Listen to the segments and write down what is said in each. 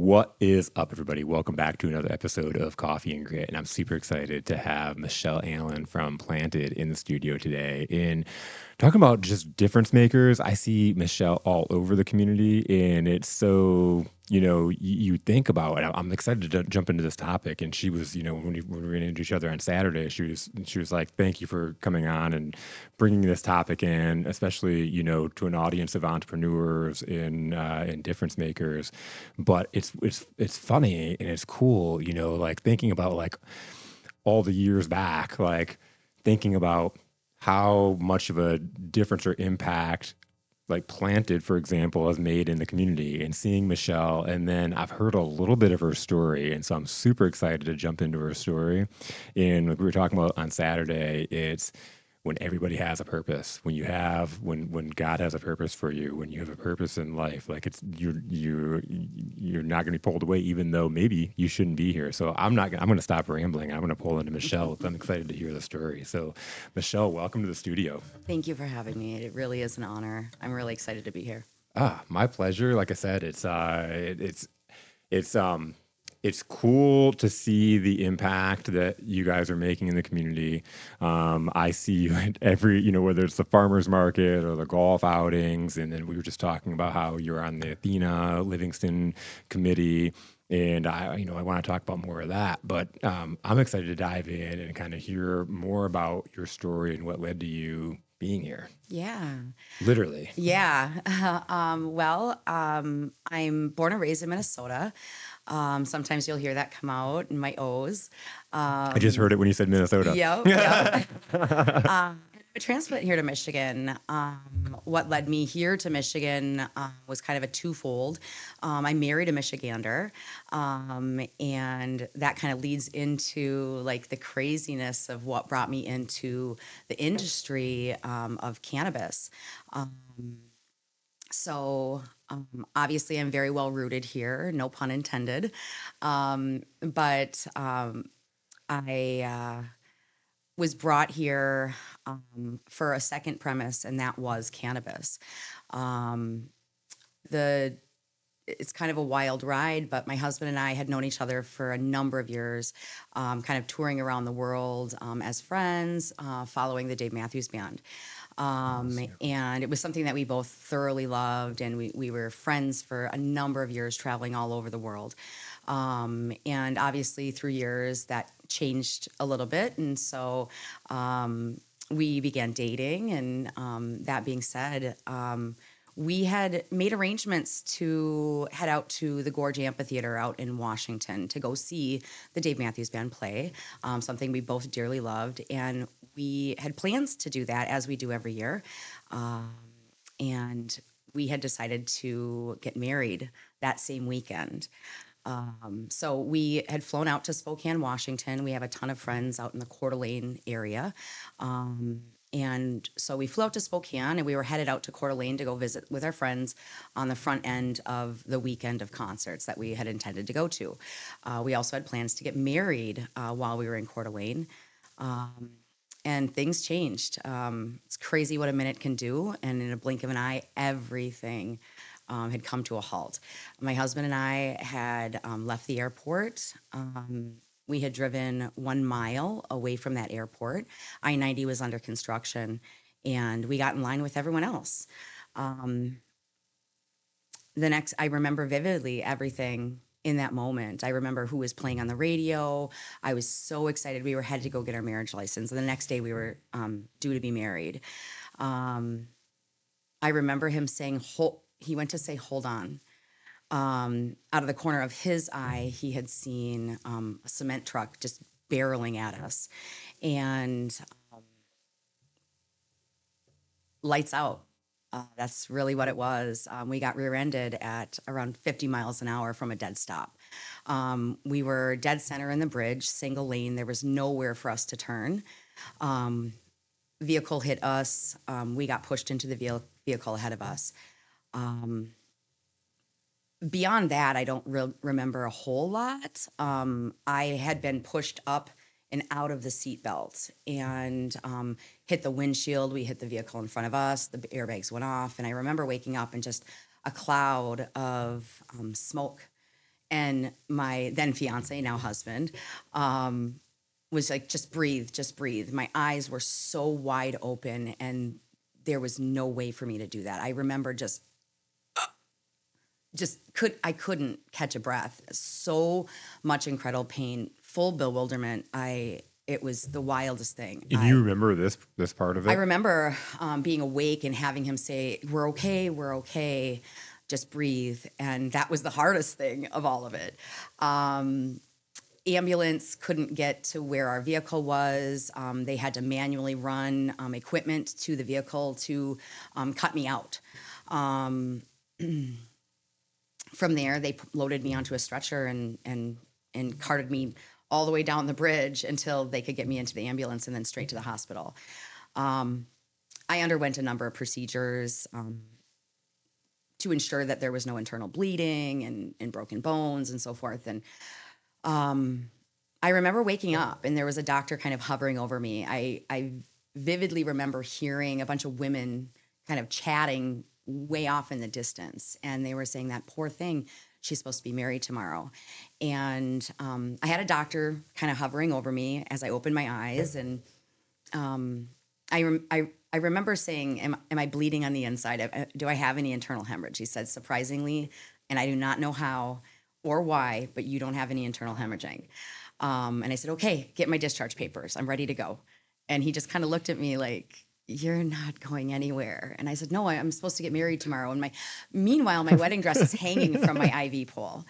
What is up, everybody? Welcome back to another episode of Coffee and Grit. And I'm super excited to have Michelle Allen from Planted in the studio today. In talking about just difference makers, I see Michelle all over the community. And it's so, you think about it. I'm excited to jump into this topic. And she was, when we ran into each other on Saturday, she was like, thank you for coming on and bringing this topic in, especially, to an audience of entrepreneurs and difference makers. But it's funny and it's cool, like thinking about like all the years back, like thinking about how much of a difference or impact like Planted, for example, has made in the community, and seeing Michelle. And then I've heard a little bit of her story. And so I'm super excited to jump into her story. And like we were talking about on Saturday, it's when everybody has a purpose, when God has a purpose for you, when you have a purpose in life, like you're not going to be pulled away, even though maybe you shouldn't be here. So I'm going to stop rambling. I'm going to pull into Michelle. I'm excited to hear the story. So Michelle, welcome to the studio. Thank you for having me. It really is an honor. I'm really excited to be here. My pleasure. Like I said, it's it's cool to see the impact that you guys are making in the community. I see you at every, whether it's the farmers market or the golf outings, and then we were just talking about how you're on the Athena Livingston committee. And I want to talk about more of that, but I'm excited to dive in and kind of hear more about your story and what led to you being here. Yeah. Literally. Yeah. I'm born and raised in Minnesota. Sometimes you'll hear that come out in my O's. I just heard it when you said Minnesota. Yep. A transplant here to Michigan. What led me here to Michigan was kind of a twofold. I married a Michigander, and that kind of leads into like the craziness of what brought me into the industry of cannabis. Um, Obviously, I'm very well rooted here, no pun intended. But I was brought here for a second premise, and that was cannabis. Um, the it's kind of a wild ride, but my husband and I had known each other for a number of years, kind of touring around the world as friends, following the Dave Matthews Band. And it was something that we both thoroughly loved, and we were friends for a number of years, traveling all over the world. And obviously, through years, that changed a little bit. And so we began dating. And that being said, we had made arrangements to head out to the Gorge Amphitheater out in Washington to go see the Dave Matthews Band play, something we both dearly loved. And we had plans to do that as we do every year. And we had decided to get married that same weekend. So we had flown out to Spokane, Washington. We have a ton of friends out in the Coeur d'Alene area. And so we flew out to Spokane, and we were headed out to Coeur d'Alene to go visit with our friends on the front end of the weekend of concerts that we had intended to go to. We also had plans to get married while we were in Coeur d'Alene. And things changed. It's crazy what a minute can do. And in a blink of an eye, everything had come to a halt. My husband and I had left the airport. We had driven 1 mile away from that airport. I-90 was under construction, and we got in line with everyone else. I remember vividly everything in that moment. I remember who was playing on the radio. I was so excited. We were headed to go get our marriage license. And the next day we were due to be married. I remember him saying, he went to say, hold on. Out of the corner of his eye, he had seen a cement truck just barreling at us. And lights out. That's really what it was. We got rear-ended at around 50 miles an hour from a dead stop. We were dead center in the bridge, single lane. There was nowhere for us to turn. Vehicle hit us. We got pushed into the vehicle ahead of us. Beyond that, I don't remember a whole lot. I had been pushed up and out of the seatbelt and hit the windshield. We hit the vehicle in front of us. The airbags went off. And I remember waking up in just a cloud of smoke And my then fiance, now husband, was like, just breathe, just breathe. My eyes were so wide open, and there was no way for me to do that. I remember I couldn't catch a breath. So much incredible pain, full bewilderment. It was the wildest thing. And you remember this part of I it? remember being awake and having him say, we're okay, just breathe. And that was the hardest thing of all of it. Ambulance couldn't get to where our vehicle was. They had to manually run equipment to the vehicle to cut me out. From there, they loaded me onto a stretcher and carted me all the way down the bridge until they could get me into the ambulance and then straight to the hospital. I underwent a number of procedures to ensure that there was no internal bleeding and broken bones and so forth. And I remember waking up and there was a doctor kind of hovering over me. I vividly remember hearing a bunch of women kind of chatting way off in the distance. And they were saying, that poor thing, she's supposed to be married tomorrow. And I had a doctor kind of hovering over me as I opened my eyes. And I remember saying, am I bleeding on the inside? Do I have any internal hemorrhage? He said, surprisingly, and I do not know how or why, but you don't have any internal hemorrhaging. And I said, okay, get my discharge papers. I'm ready to go. And he just kind of looked at me like, you're not going anywhere. And I said, no, I'm supposed to get married tomorrow. And meanwhile, my wedding dress is hanging from my IV pole.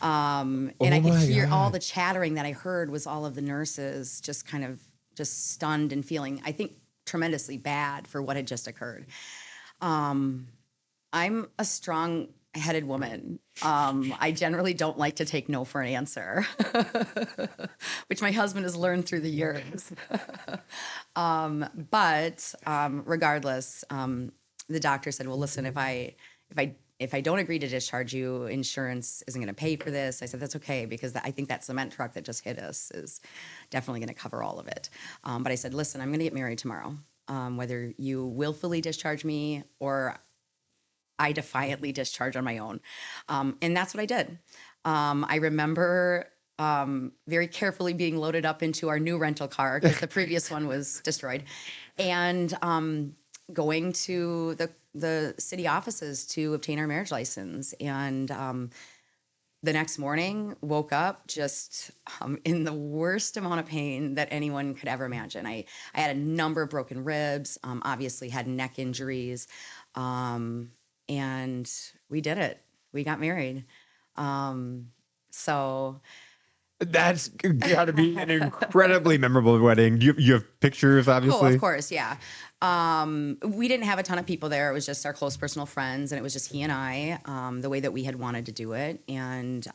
And I could hear all the chattering that I heard was all of the nurses just kind of just stunned and feeling, I think, tremendously bad for what had just occurred. I'm a strong-headed woman. I generally don't like to take no for an answer, which my husband has learned through the years. But regardless, the doctor said, well, listen, if I don't agree to discharge you, insurance isn't going to pay for this. I said, that's okay, because I think that cement truck that just hit us is definitely going to cover all of it. But I said, listen, I'm going to get married tomorrow. Whether you willfully discharge me or I defiantly discharge on my own. And that's what I did. I remember very carefully being loaded up into our new rental car because the previous one was destroyed, and going to the city offices to obtain our marriage license. And the next morning, woke up just in the worst amount of pain that anyone could ever imagine. I had a number of broken ribs, obviously had neck injuries, and we did it. We got married. So That's got to be an incredibly memorable wedding. You have pictures, obviously. Oh, of course, yeah. We didn't have a ton of people there. It was just our close personal friends, and it was just he and I, the way that we had wanted to do it. And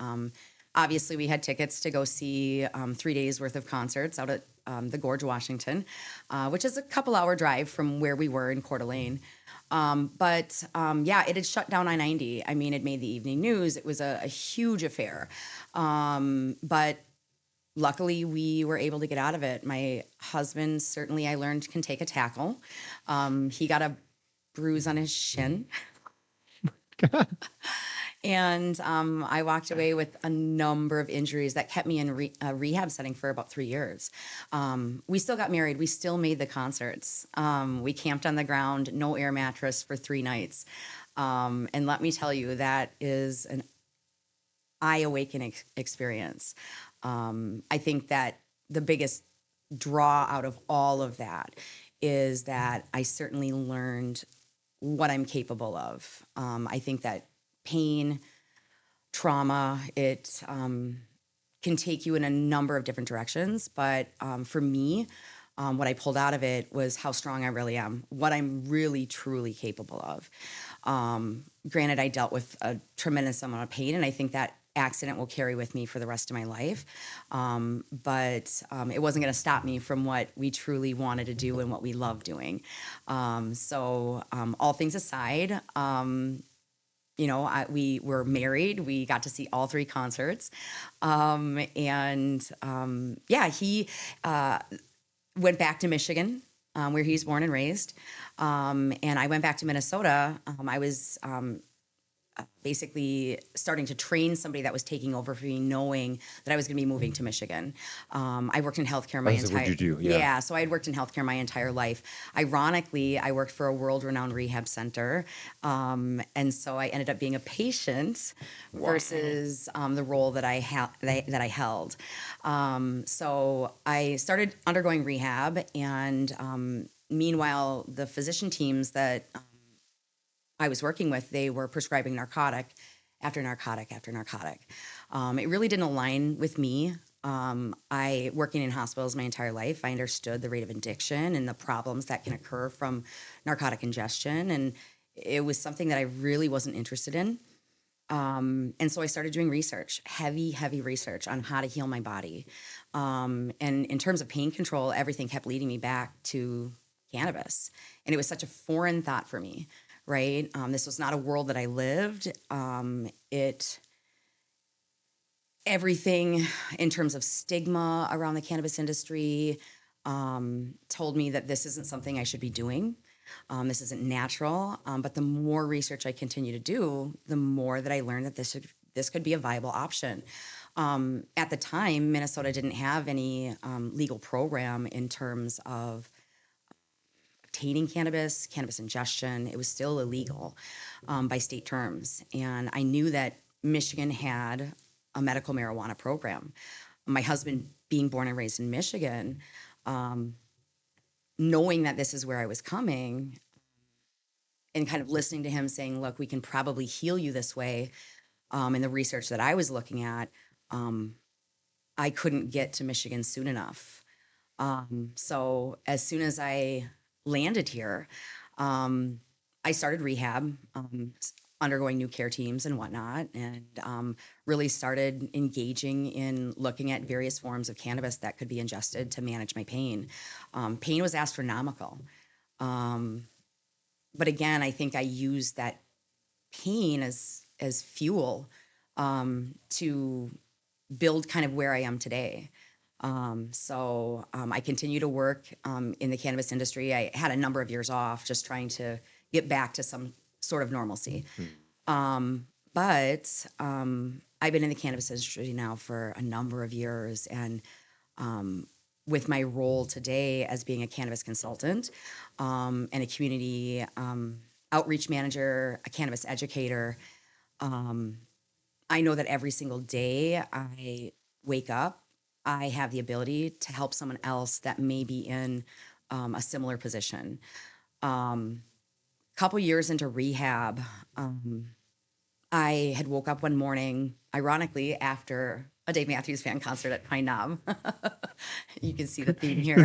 obviously, we had tickets to go see 3 days worth of concerts out at the Gorge, Washington, which is a couple-hour drive from where we were in Coeur d'Alene. But yeah, it had shut down I-90. I mean, it made the evening news. It was a huge affair. But luckily, we were able to get out of it. My husband, certainly, I learned, can take a tackle. He got a bruise on his shin. And I walked away with a number of injuries that kept me in a rehab setting for about 3 years. We still got married. We still made the concerts. We camped on the ground, no air mattress for 3 nights. And let me tell you, that is an eye-awakening experience. I think that the biggest draw out of all of that is that I certainly learned what I'm capable of. I think that pain, trauma, it can take you in a number of different directions. But for me, what I pulled out of it was how strong I really am, what I'm really, truly capable of. Granted, I dealt with a tremendous amount of pain, and I think that accident will carry with me for the rest of my life. But it wasn't going to stop me from what we truly wanted to do and what we love doing. So all things aside, we were married. We got to see all 3 concerts. Yeah, he went back to Michigan, where he's born and raised. And I went back to Minnesota. I was basically starting to train somebody that was taking over for me, knowing that I was going to be moving to Michigan. I worked in healthcare my So what'd entire you do? Yeah. yeah. So I had worked in healthcare my entire life. Ironically, I worked for a world-renowned rehab center, and so I ended up being a patient versus the role that that I held. So I started undergoing rehab, and meanwhile, the physician teams that I was working with, they were prescribing narcotic after narcotic after narcotic. It really didn't align with me. I working in hospitals my entire life, I understood the rate of addiction and the problems that can occur from narcotic ingestion, and it was something that I really wasn't interested in. And so I started doing research, heavy research on how to heal my body. And in terms of pain control, everything kept leading me back to cannabis. And it was such a foreign thought for me, right? This was not a world that I lived. Everything in terms of stigma around the cannabis industry told me that this isn't something I should be doing. This isn't natural. But the more research I continue to do, the more that I learned that this could be a viable option. At the time, Minnesota didn't have any legal program in terms of obtaining cannabis ingestion. It was still illegal by state terms. And I knew that Michigan had a medical marijuana program. My husband, being born and raised in Michigan, knowing that this is where I was coming and kind of listening to him saying, look, we can probably heal you this way. In the research that I was looking at, I couldn't get to Michigan soon enough. So as soon as I landed here, I started rehab, undergoing new care teams and whatnot, and really started engaging in looking at various forms of cannabis that could be ingested to manage my pain. Pain was astronomical. But again, I think I used that pain as fuel to build kind of where I am today. I continue to work in the cannabis industry. I had a number of years off just trying to get back to some sort of normalcy. But I've been in the cannabis industry now for a number of years, and with my role today as being a cannabis consultant and a community outreach manager, a cannabis educator, I know that every single day I wake up, I have the ability to help someone else that may be in a similar position. Couple years into rehab, I had woke up one morning, ironically, after a Dave Matthews Band concert at Pine Knob. You can see the theme here.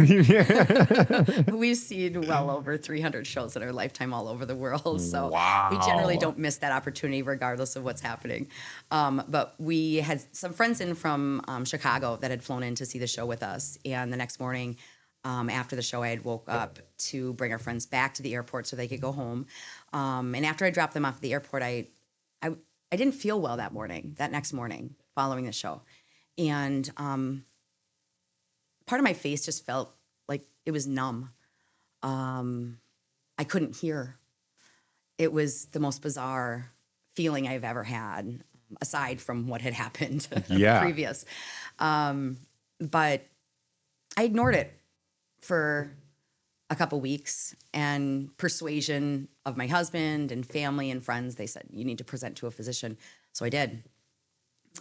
We've seen well over 300 shows in our lifetime all over the world. So we generally don't miss that opportunity regardless of what's happening. But we had some friends in from Chicago that had flown in to see the show with us. And the next morning, after the show, I had woke up to bring our friends back to the airport so they could go home. And after I dropped them off at the airport, I didn't feel well that next morning following the show. And part of my face just felt like it was numb. I couldn't hear. It was the most bizarre feeling I've ever had, aside from what had happened previous. But I ignored it for a couple weeks, and persuasion of my husband and family and friends, they said, you need to present to a physician. So I did.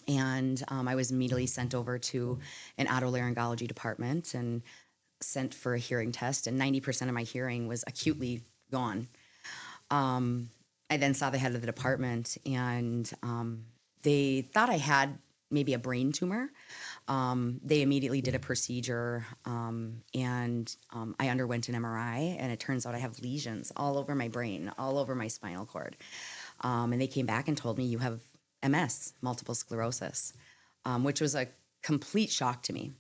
And I was immediately sent over to an otolaryngology department and sent for a hearing test, and 90% of my hearing was acutely gone. I then saw the head of the department, and they thought I had maybe a brain tumor. They immediately did a procedure, and I underwent an MRI, and it turns out I have lesions all over my brain, all over my spinal cord. And they came back and told me, you have MS, multiple sclerosis, which was a complete shock to me.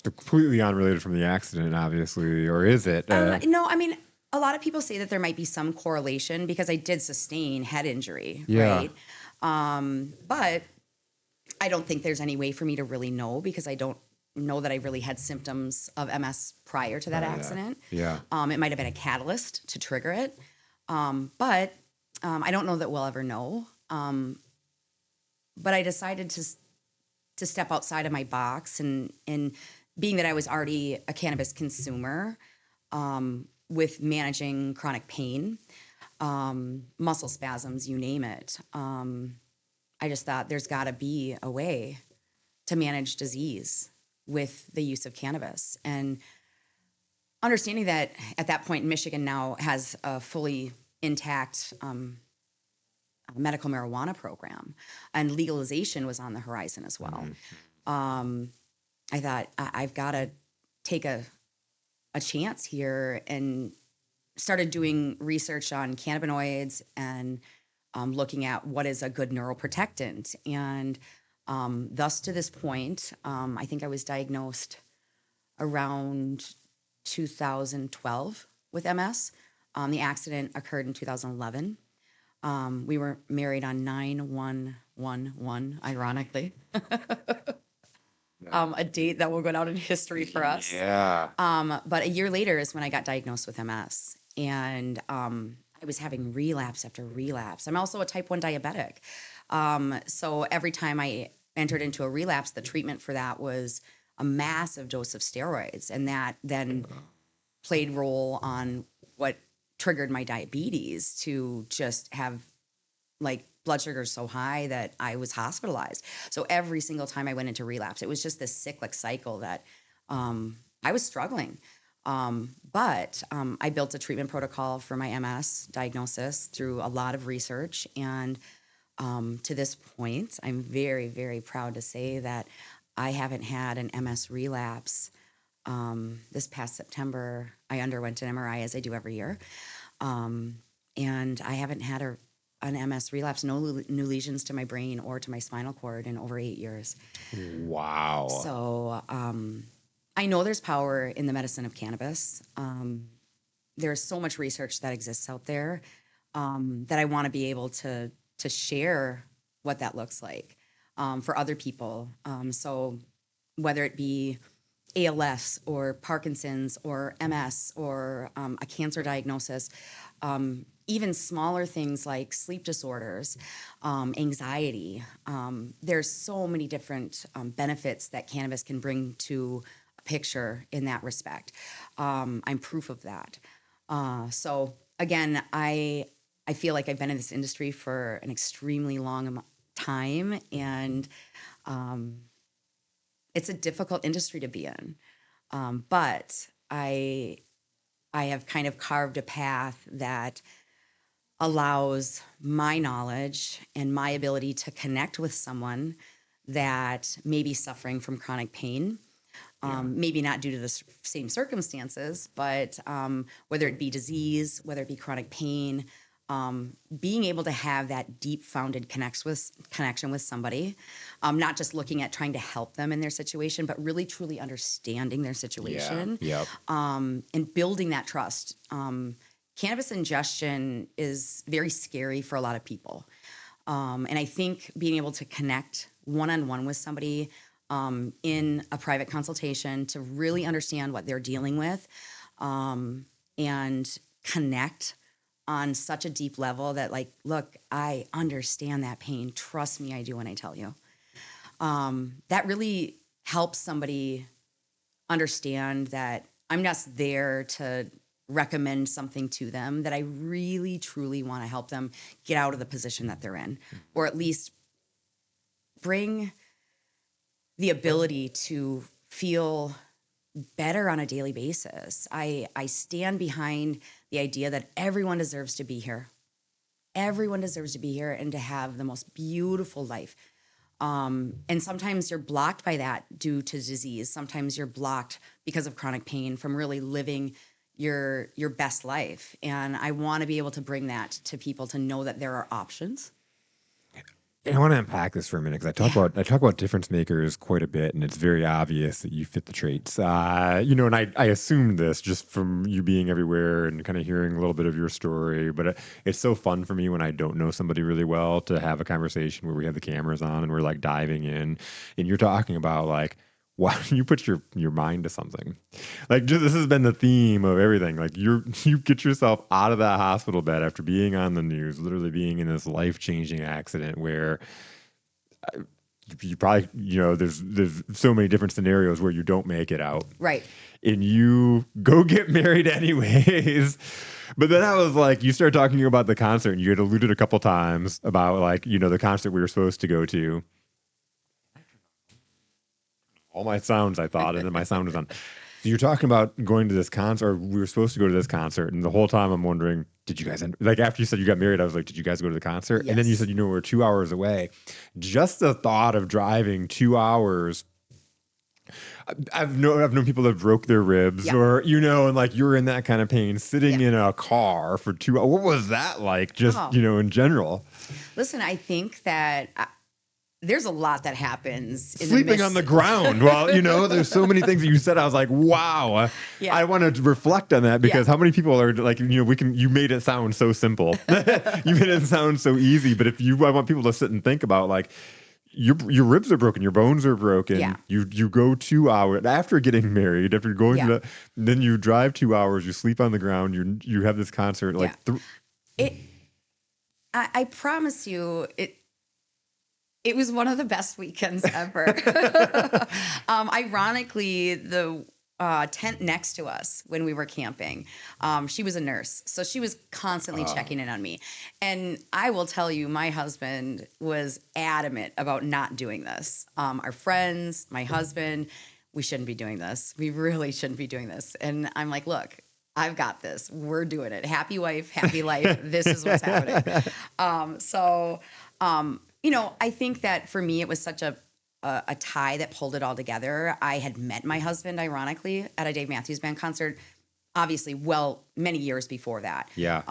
Completely unrelated from the accident, obviously, or is it? No, I mean, a lot of people say that there might be some correlation because I did sustain head injury, right? But I don't think there's any way for me to really know because I don't know that I really had symptoms of MS prior to that accident. It might have been a catalyst to trigger it. But I don't know that we'll ever know. But I decided to step outside of my box, and being that I was already a cannabis consumer, with managing chronic pain, muscle spasms, you name it. I just thought there's got to be a way to manage disease with the use of cannabis. And understanding that at that point, Michigan now has a fully intact medical marijuana program, and legalization was on the horizon as well. Um, I thought I've got to take a chance here, and started doing research on cannabinoids and looking at what is a good neuroprotectant. And thus to this point, I think I was diagnosed around 2012 with MS. The accident occurred in 2011. We were married on 9/1/11, ironically, a date that will go down in history for us. Yeah. But a year later is when I got diagnosed with MS, and I was having relapse after relapse. I'm also a type 1 diabetic. So every time I entered into a relapse, the treatment for that was a massive dose of steroids. And that then played role on what triggered my diabetes to just have like blood sugar so high that I was hospitalized. So every single time I went into relapse, it was just this cyclic cycle that I was struggling. But I built a treatment protocol for my MS diagnosis through a lot of research. And to this point, I'm very, very proud to say that I haven't had an MS relapse. This past September, I underwent an MRI, as I do every year. And I haven't had an MS relapse, no new lesions to my brain or to my spinal cord in over 8 years. Wow. So I know there's power in the medicine of cannabis. There's so much research that exists out there, that I want to be able to share what that looks like for other people. So whether it be ALS or Parkinson's or MS or a cancer diagnosis, even smaller things like sleep disorders, anxiety. There's so many different benefits that cannabis can bring to a picture in that respect. I'm proof of that. So again, I feel like I've been in this industry for an extremely long time, and it's a difficult industry to be in. But I have kind of carved a path that allows my knowledge and my ability to connect with someone that may be suffering from chronic pain. Maybe not due to the same circumstances, but whether it be disease, whether it be chronic pain, being able to have that deep-founded connection with somebody, not just looking at trying to help them in their situation, but really truly understanding their situation, Yep. and building that trust. Cannabis ingestion is very scary for a lot of people. And I think being able to connect one-on-one with somebody in a private consultation to really understand what they're dealing with, and connect on such a deep level that, like, look, I understand that pain. Trust me, I do when I tell you. That really helps somebody understand that I'm just there to recommend something to them, that I really, truly want to help them get out of the position that they're in, or at least bring the ability to feel better on a daily basis. I stand behind the idea that everyone deserves to be here. Everyone deserves to be here and to have the most beautiful life. And sometimes you're blocked by that due to disease. Sometimes you're blocked because of chronic pain from really living your best life. And I want to be able to bring that to people, to know that there are options. And I want to unpack this for a minute because I talk about difference makers quite a bit, and it's very obvious that you fit the traits. And I assumed this just from you being everywhere and kind of hearing a little bit of your story. But it's so fun for me when I don't know somebody really well to have a conversation where we have the cameras on and we're like diving in, and you're talking about like why don't you put your mind to something? Like, just, this has been the theme of everything. Like, you get yourself out of that hospital bed after being on the news, literally being in this life-changing accident where you probably, there's so many different scenarios where you don't make it out, Right. and you go get married anyways. But then I was like, you start talking about the concert, and you had alluded a couple times about, like, the concert we were supposed to go to. All my sounds, I thought, and then my sound was on. So you're talking about going to this concert, or we were supposed to go to this concert, and the whole time I'm wondering, did you guys like, after you said you got married, I was like, did you guys go to the concert? And then you Yes. said, we're 2 hours away. Just the thought of driving 2 hours. I've known people that broke their ribs, Yeah. or and like you're in that kind of pain, sitting Yeah. in a car for 2 hours. What was that like? Just Oh. in general, Listen, I think that there's a lot that happens in sleeping the on the ground. Well, there's so many things that you said. I was like, wow. Yeah. I want to reflect on that, because how many people are like, you made it sound so simple. You made it sound so easy. But I want people to sit and think about, like, your ribs are broken, your bones are broken. Yeah. You go 2 hours after getting married, after going Yeah. to then you drive 2 hours, you sleep on the ground, you have this concert, like, I promise you, it was one of the best weekends ever. Ironically, the tent next to us when we were camping, she was a nurse. So she was constantly checking in on me. And I will tell you, my husband was adamant about not doing this. Our friends, my husband, we shouldn't be doing this. We really shouldn't be doing this. And I'm like, look, I've got this. We're doing it. Happy wife, happy life. This is what's happening. I think that for me, it was such a tie that pulled it all together. I had met my husband, ironically, at a Dave Matthews Band concert, obviously, many years before that. yeah.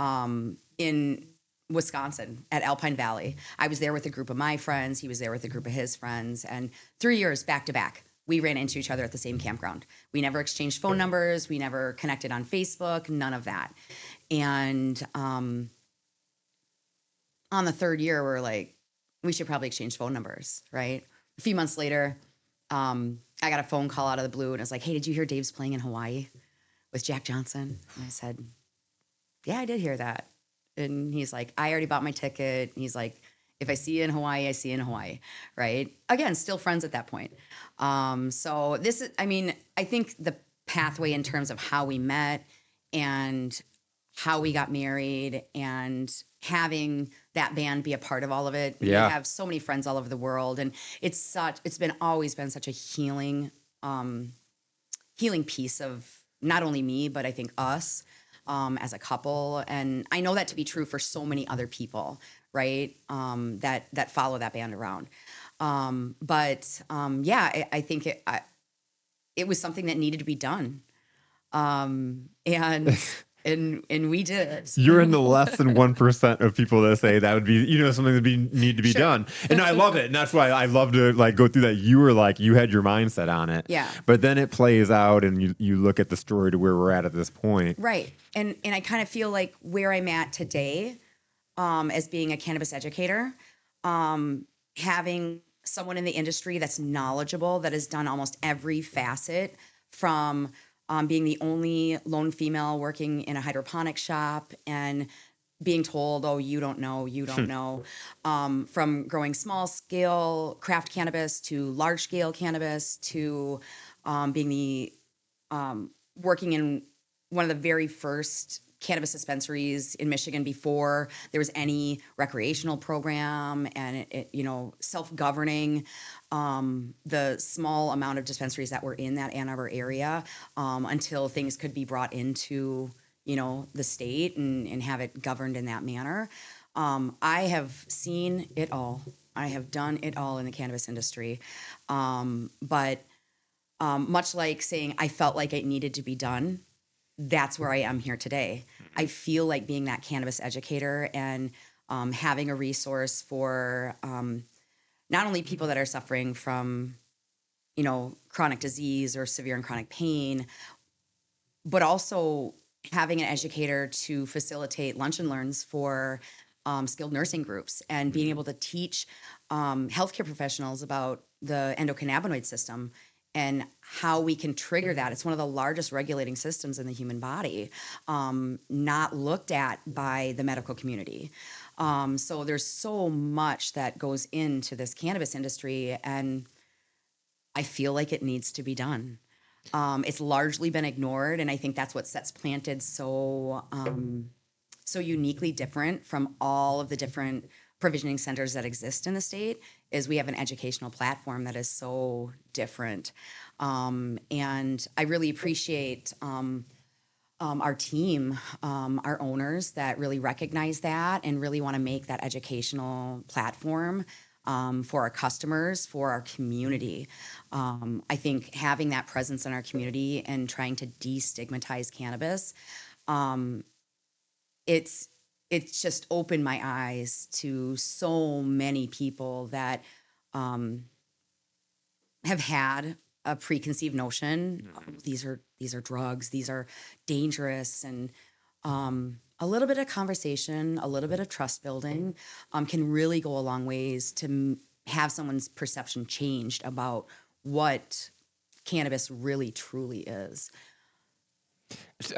In Wisconsin at Alpine Valley. I was there with a group of my friends. He was there with a group of his friends. And 3 years back to back, we ran into each other at the same campground. We never exchanged phone numbers. We never connected on Facebook, none of that. And on the third year, we're like, we should probably exchange phone numbers, right? A few months later, I got a phone call out of the blue, and it was like, hey, did you hear Dave's playing in Hawaii with Jack Johnson? And I said, yeah, I did hear that. And he's like, I already bought my ticket. And he's like, if I see you in Hawaii, I see you in Hawaii, right? Again, still friends at that point. So this is, I think the pathway in terms of how we met and how we got married and having that band be a part of all of it. Yeah. We have so many friends all over the world, and it's always been such a healing piece of not only me, but I think us as a couple. And I know that to be true for so many other people, right? That follow that band around. I think it was something that needed to be done. And we did it. You're in the less than 1% of people that say that would be, something that need to be Sure. done. And I love it. And that's why I love to, like, go through that. You were like, you had your mindset on it. Yeah. But then it plays out, and you look at the story to where we're at this point. Right. And I kind of feel like where I'm at today, as being a cannabis educator, having someone in the industry that's knowledgeable, that has done almost every facet from being the only lone female working in a hydroponic shop and being told, oh, you don't know, from growing small scale craft cannabis to large scale cannabis to being the working in one of the very first cannabis dispensaries in Michigan before there was any recreational program, and self-governing the small amount of dispensaries that were in that Ann Arbor area until things could be brought into the state and have it governed in that manner. I have seen it all. I have done it all in the cannabis industry, but much like saying I felt like it needed to be done, that's where I am here today. I feel like being that cannabis educator and having a resource for not only people that are suffering from, chronic disease or severe and chronic pain, but also having an educator to facilitate lunch and learns for skilled nursing groups and being able to teach healthcare professionals about the endocannabinoid system and how we can trigger that. It's one of the largest regulating systems in the human body, not looked at by the medical community. So there's so much that goes into this cannabis industry, and I feel like it needs to be done. It's largely been ignored, and I think that's what sets Planted so uniquely different from all of the different provisioning centers that exist in the state. Is we have an educational platform that is so different, and I really appreciate our team, our owners that really recognize that and really want to make that educational platform for our customers, for our community. I think having that presence in our community and trying to destigmatize cannabis, it's it's just opened my eyes to so many people that have had a preconceived notion. These are drugs. These are dangerous, and a little bit of conversation, a little bit of trust building, can really go a long ways to have someone's perception changed about what cannabis really truly is.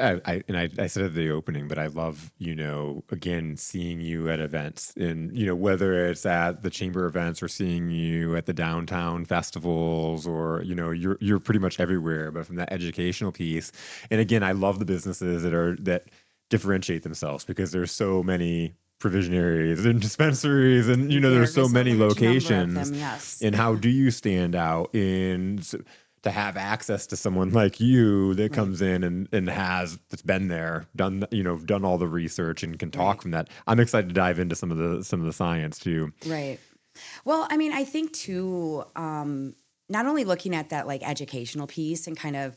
I said at the opening, but I love, again, seeing you at events, and, whether it's at the chamber events or seeing you at the downtown festivals, or, you're pretty much everywhere, but from that educational piece. And again, I love the businesses that differentiate themselves, because there's so many provision areas and dispensaries, and, There there's so is a many large number of locations. them, yes. And how do you stand out to have access to someone like you that Right, comes in and that's been there, done all the research and can talk right, from that. I'm excited to dive into some of the science too. right. Well, I mean, I think too, not only looking at that like educational piece and kind of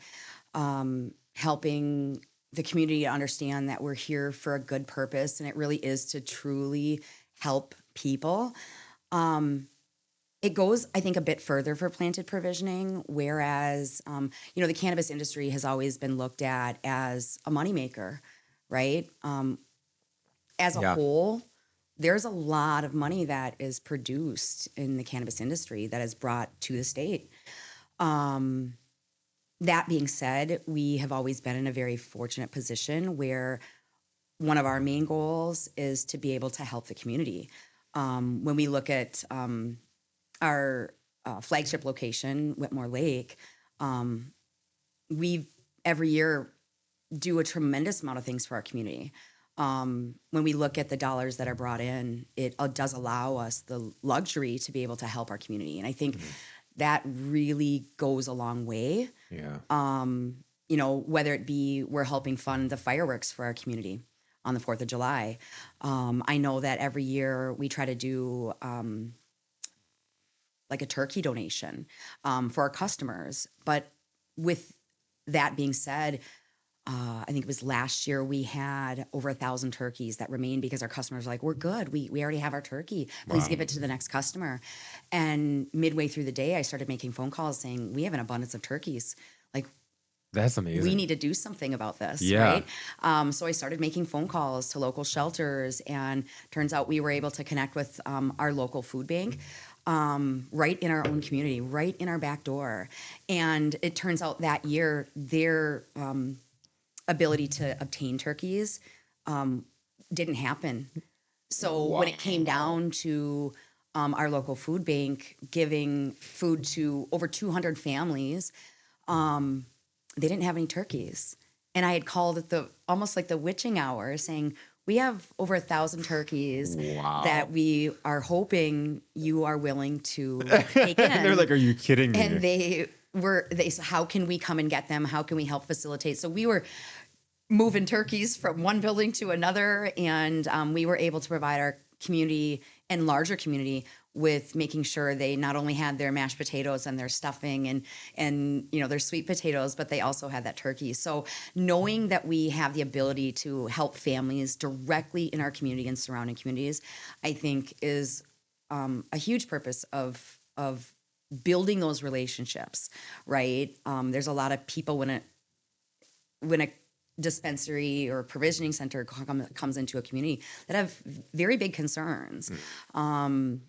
helping the community to understand that we're here for a good purpose and it really is to truly help people. Um, it goes, I think, a bit further for planted provisioning, whereas, the cannabis industry has always been looked at as a moneymaker, right? As a Yeah. whole, there's a lot of money that is produced in the cannabis industry that is brought to the state. Um, that being said, we have always been in a very fortunate position where one of our main goals is to be able to help the community. When we look at our flagship location, Whitmore Lake, we every year do a tremendous amount of things for our community. When we look at the dollars that are brought in, it does allow us the luxury to be able to help our community. And I think that really goes a long way. Yeah. Whether it be we're helping fund the fireworks for our community on the 4th of July. I know that every year we try to do like a turkey donation for our customers. But with that being said, I think it was last year we had over 1,000 turkeys that remained because our customers were like, we're good. We already have our turkey. Please Wow. give it to the next customer. And midway through the day, I started making phone calls saying, we have an abundance of turkeys. Like, That's we amazing. need to do something about this, Yeah. right? So I started making phone calls to local shelters, and turns out we were able to connect with our local food bank right in our own community, right in our back door. And it turns out that year, their ability to obtain turkeys didn't happen. So when it came Wow. down to our local food bank giving food to over 200 families, they didn't have any turkeys. And I had called at the almost like the witching hour saying, we have over 1,000 turkeys that Wow. we are hoping you are willing to take And they're in. like, "Are you kidding And me?" they said, how can we come and get them? How can we help facilitate? So we were moving turkeys from one building to another, and we were able to provide our community and larger community with making sure they not only had their mashed potatoes and their stuffing and their sweet potatoes, but they also had that turkey. So knowing that we have the ability to help families directly in our community and surrounding communities, I think is a huge purpose of building those relationships, right? There's a lot of people when a dispensary or provisioning center comes into a community that have very big concerns, of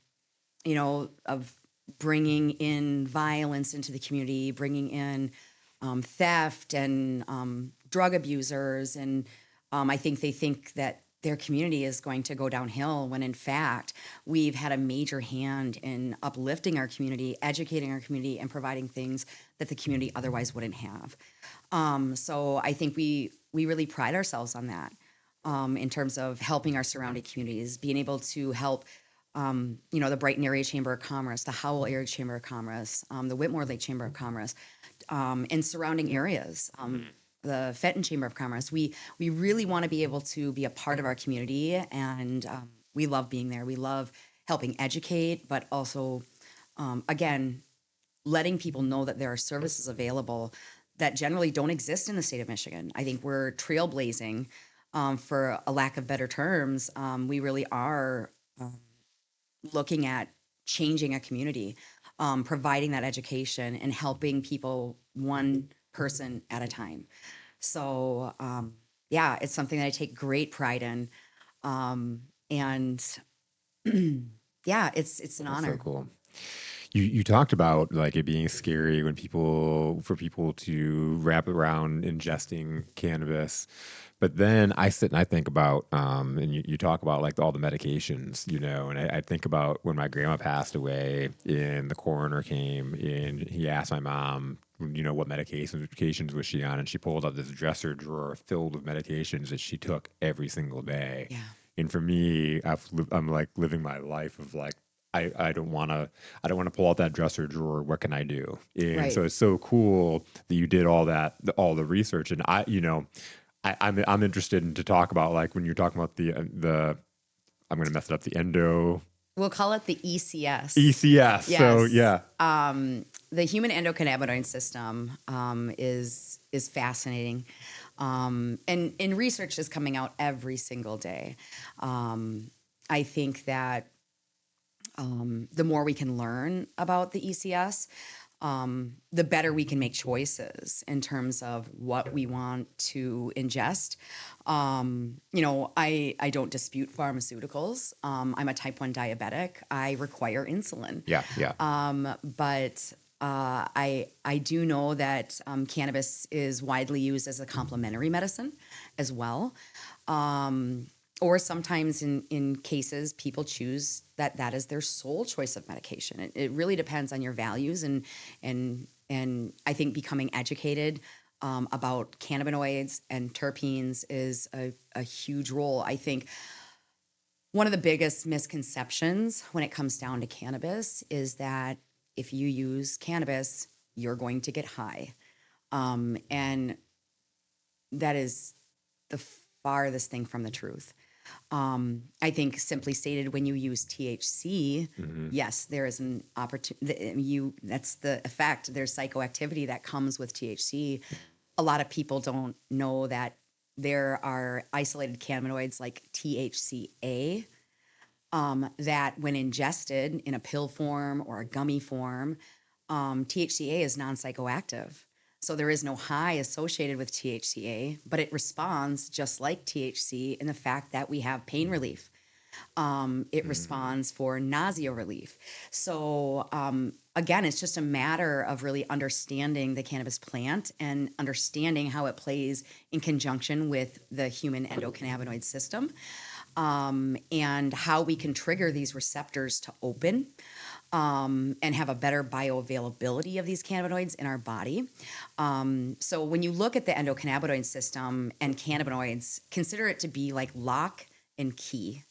bringing in violence into the community, bringing in theft and drug abusers. And I think they think that their community is going to go downhill when in fact we've had a major hand in uplifting our community, educating our community, and providing things that the community otherwise wouldn't have. So I think we really pride ourselves on that, in terms of helping our surrounding communities, being able to help, the Brighton Area Chamber of Commerce, the Howell Area Chamber of Commerce, the Whitmore Lake Chamber of Commerce, and surrounding areas, the Fenton Chamber of Commerce. We really want to be able to be a part of our community, and we love being there. We love helping educate, but also, again, letting people know that there are services available that generally don't exist in the state of Michigan. I think we're trailblazing, for a lack of better terms. We really are looking at changing a community, providing that education and helping people one person at a time. So, yeah, it's something that I take great pride in. And yeah, it's an That's so honor. cool. You talked about like it being scary when for people to wrap around ingesting cannabis, but then I sit and I think about and you talk about like all the medications, and I think about when my grandma passed away and the coroner came and he asked my mom, what medications was she on, and she pulled out this dresser drawer filled with medications that she took every single day. Yeah, And for me, I'm like living my life of like I don't want to pull out that dresser drawer. What can I do? And right. so it's so cool that you did all the research. And I'm interested to talk about like when you're talking about the I'm going to mess it up, the We'll call it the ECS. ECS. So Yes. yeah, The human endocannabinoid system, is fascinating, and research is coming out every single day. I think that, the more we can learn about the ECS, the better we can make choices in terms of what we want to ingest. I don't dispute pharmaceuticals. I'm a type 1 diabetic. I require insulin. yeah, yeah. But I do know that, cannabis is widely used as a complementary medicine as well. Or sometimes in cases, people choose that is their sole choice of medication. It really depends on your values, and I think becoming educated, about cannabinoids and terpenes is a huge role. I think one of the biggest misconceptions when it comes down to cannabis is that if you use cannabis, you're going to get high. And that is the farthest thing from the truth. I think simply stated, when you use THC, Hmm. yes, there is an opportunity. That's the effect. There's psychoactivity that comes with THC. A lot of people don't know that there are isolated cannabinoids like THCA, that when ingested in a pill form or a gummy form, THCA is non psychoactive. So there is no high associated with THCA, but it responds just like THC in the fact that we have pain relief. It Hmm. responds for nausea relief. So, again, it's just a matter of really understanding the cannabis plant and understanding how it plays in conjunction with the human endocannabinoid system, and how we can trigger these receptors to open, and have a better bioavailability of these cannabinoids in our body. So when you look at the endocannabinoid system and cannabinoids, consider it to be like lock and key.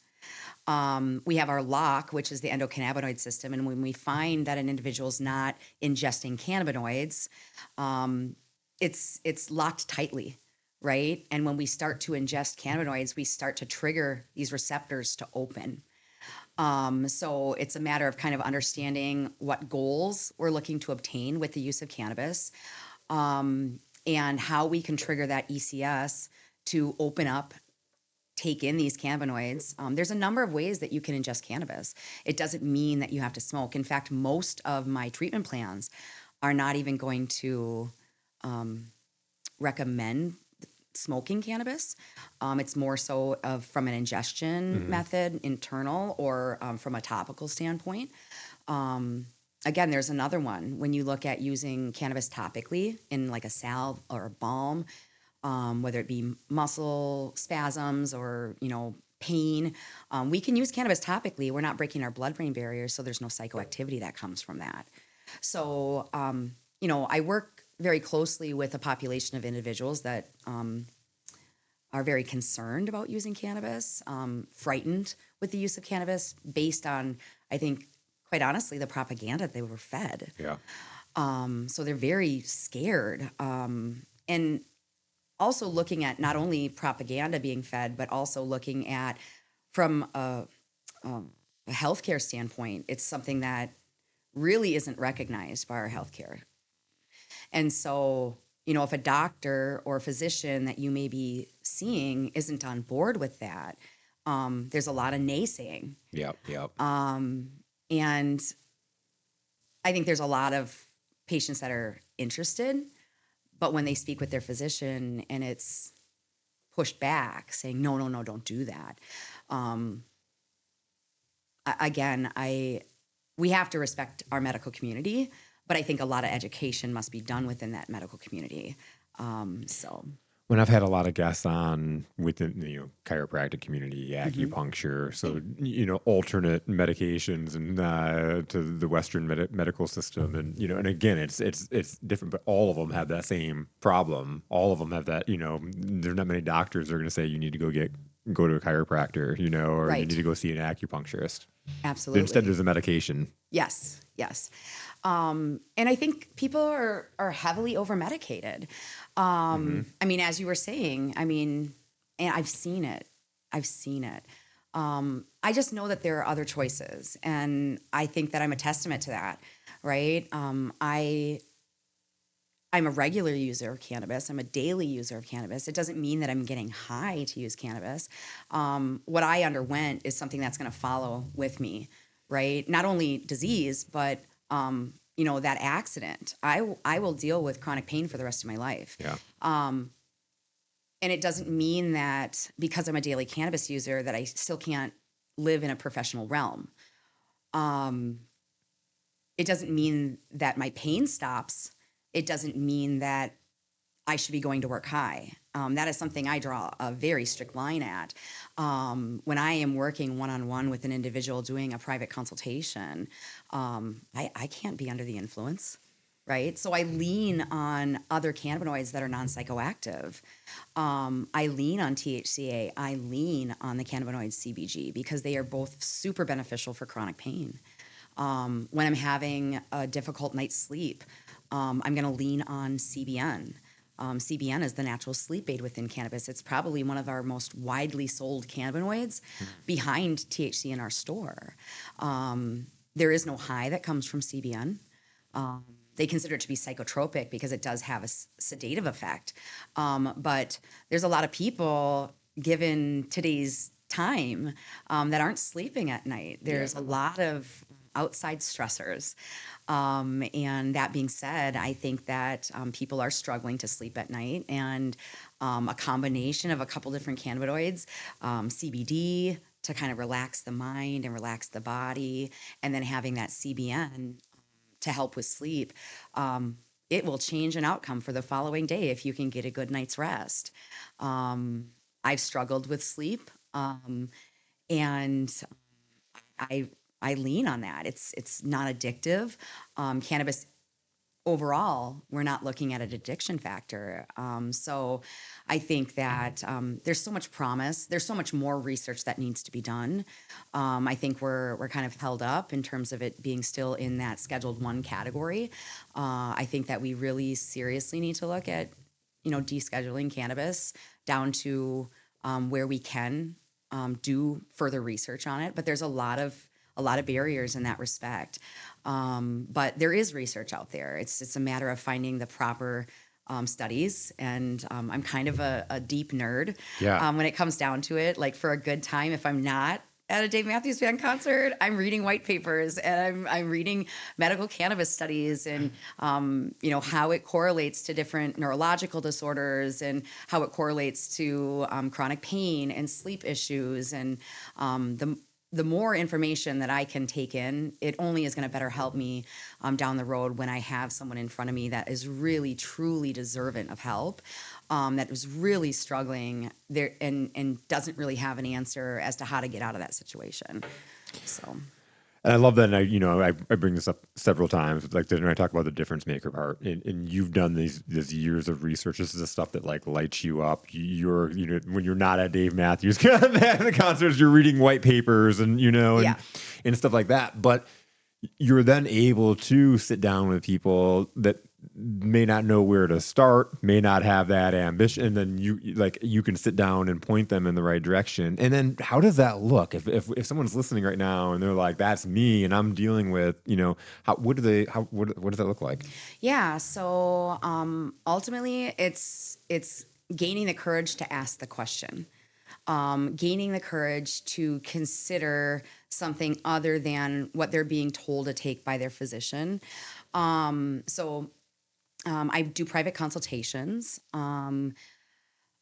We have our lock, which is the endocannabinoid system, and when we find that an individual is not ingesting cannabinoids, it's locked tightly, right? And when we start to ingest cannabinoids, we start to trigger these receptors to open. So it's a matter of kind of understanding what goals we're looking to obtain with the use of cannabis, and how we can trigger that ECS to open up, take in these cannabinoids. There's a number of ways that you can ingest cannabis. It doesn't mean that you have to smoke. In fact, most of my treatment plans are not even going to recommend smoking cannabis. It's more so of from an ingestion Hmm. method, internal, or from a topical standpoint. Again, there's another one. When you look at using cannabis topically in like a salve or a balm, whether it be muscle spasms or, pain, we can use cannabis topically. We're not breaking our blood-brain barrier, so there's no psychoactivity that comes from that. So, I work very closely with a population of individuals that are very concerned about using cannabis, frightened with the use of cannabis based on, I think, quite honestly, the propaganda they were fed. Yeah. So they're very scared. And also looking at not only propaganda being fed, but also looking at from a healthcare standpoint, it's something that really isn't recognized by our healthcare. And so, if a doctor or a physician that you may be seeing isn't on board with that, there's a lot of naysaying. Yep. Yep. And I think there's a lot of patients that are interested, but when they speak with their physician and it's pushed back, saying, no, no, no, don't do that. Again, we have to respect our medical community, but I think a lot of education must be done within that medical community. So When I've had a lot of guests on within the chiropractic community, mhm. acupuncture, so alternate medications and to the Western medical system, and and again, it's different, but all of them have that same problem. All of them have that. There's not many doctors that are going to say you need to go to a chiropractor, or you Right. need to go see an acupuncturist. Instead, Absolutely. there's a medication. Yes, yes. And I think people are heavily over medicated. Hmm. I mean, as you were saying, and I've seen it. I've seen it. I just know that there are other choices, and I think that I'm a testament to that, right? I'm a regular user of cannabis. I'm a daily user of cannabis. It doesn't mean that I'm getting high to use cannabis. What I underwent is something that's going to follow with me, right? Not only disease, but that accident. I will deal with chronic pain for the rest of my life. Yeah. And it doesn't mean that because I'm a daily cannabis user that I still can't live in a professional realm. Um, it doesn't mean that my pain stops. It doesn't mean that I should be going to work high. That is something I draw a very strict line at. When I am working one on one with an individual doing a private consultation, I can't be under the influence, right? So I lean on other cannabinoids that are non psychoactive. I lean on THCA. I lean on the cannabinoid CBG because they are both super beneficial for chronic pain. When I'm having a difficult night's sleep, I'm going to lean on CBN. CBN is the natural sleep aid within cannabis. It's probably one of our most widely sold cannabinoids behind THC in our store. There is no high that comes from CBN. They consider it to be psychotropic because it does have a sedative effect. But there's a lot of people, given today's time, that aren't sleeping at night. Yeah. There's a lot of outside stressors. And that being said, I think that people are struggling to sleep at night, and a combination of a couple different cannabinoids, CBD to kind of relax the mind and relax the body, and then having that CBN to help with sleep. It will change an outcome for the following day if you can get a good night's rest. I've struggled with sleep, and I I lean on that. It's not addictive. Cannabis overall, we're not looking at an addiction factor. So I think that there's so much promise. There's so much more research that needs to be done. I think we're kind of held up in terms of it being still in that Scheduled 1 category. I think that we really seriously need to look at descheduling cannabis down to where we can do further research on it. But there's a lot of barriers in that respect. But there is research out there. It's a matter of finding the proper studies. And I'm kind of a deep nerd Yeah. when it comes down to it. Like for a good time, if I'm not at a Dave Matthews Band concert, I'm reading white papers and I'm reading medical cannabis studies and how it correlates to different neurological disorders and how it correlates to chronic pain and sleep issues and the more information that I can take in, it only is going to better help me down the road when I have someone in front of me that is really, truly deserving of help, that is really struggling there and doesn't really have an answer as to how to get out of that situation. So. And I love that. And I bring this up several times, like when I talk about the difference maker part, and you've done these years of research. This is the stuff that like lights you up. When you're not at Dave Matthews at the concerts, you're reading white papers and, Yeah. and stuff like that. But you're then able to sit down with people that may not know where to start, may not have that ambition, and then you can sit down and point them in the right direction. And then how does that look if someone's listening right now and they're like, that's me and I'm dealing with, what does that look like? Yeah. So ultimately, it's gaining the courage to ask the question, gaining the courage to consider something other than what they're being told to take by their physician. I do private consultations. All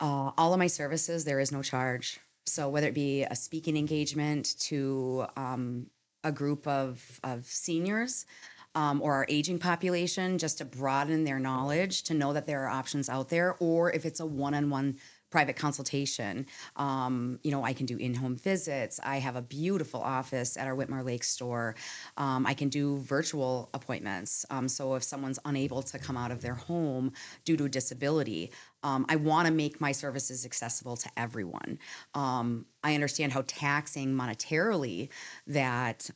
of my services, there is no charge. So whether it be a speaking engagement to a group of seniors or our aging population, just to broaden their knowledge, to know that there are options out there, or if it's a one-on-one private consultation, I can do in-home visits. I have a beautiful office at our Whitmore Lake store. I can do virtual appointments. So if someone's unable to come out of their home due to a disability, I want to make my services accessible to everyone. I understand how taxing monetarily that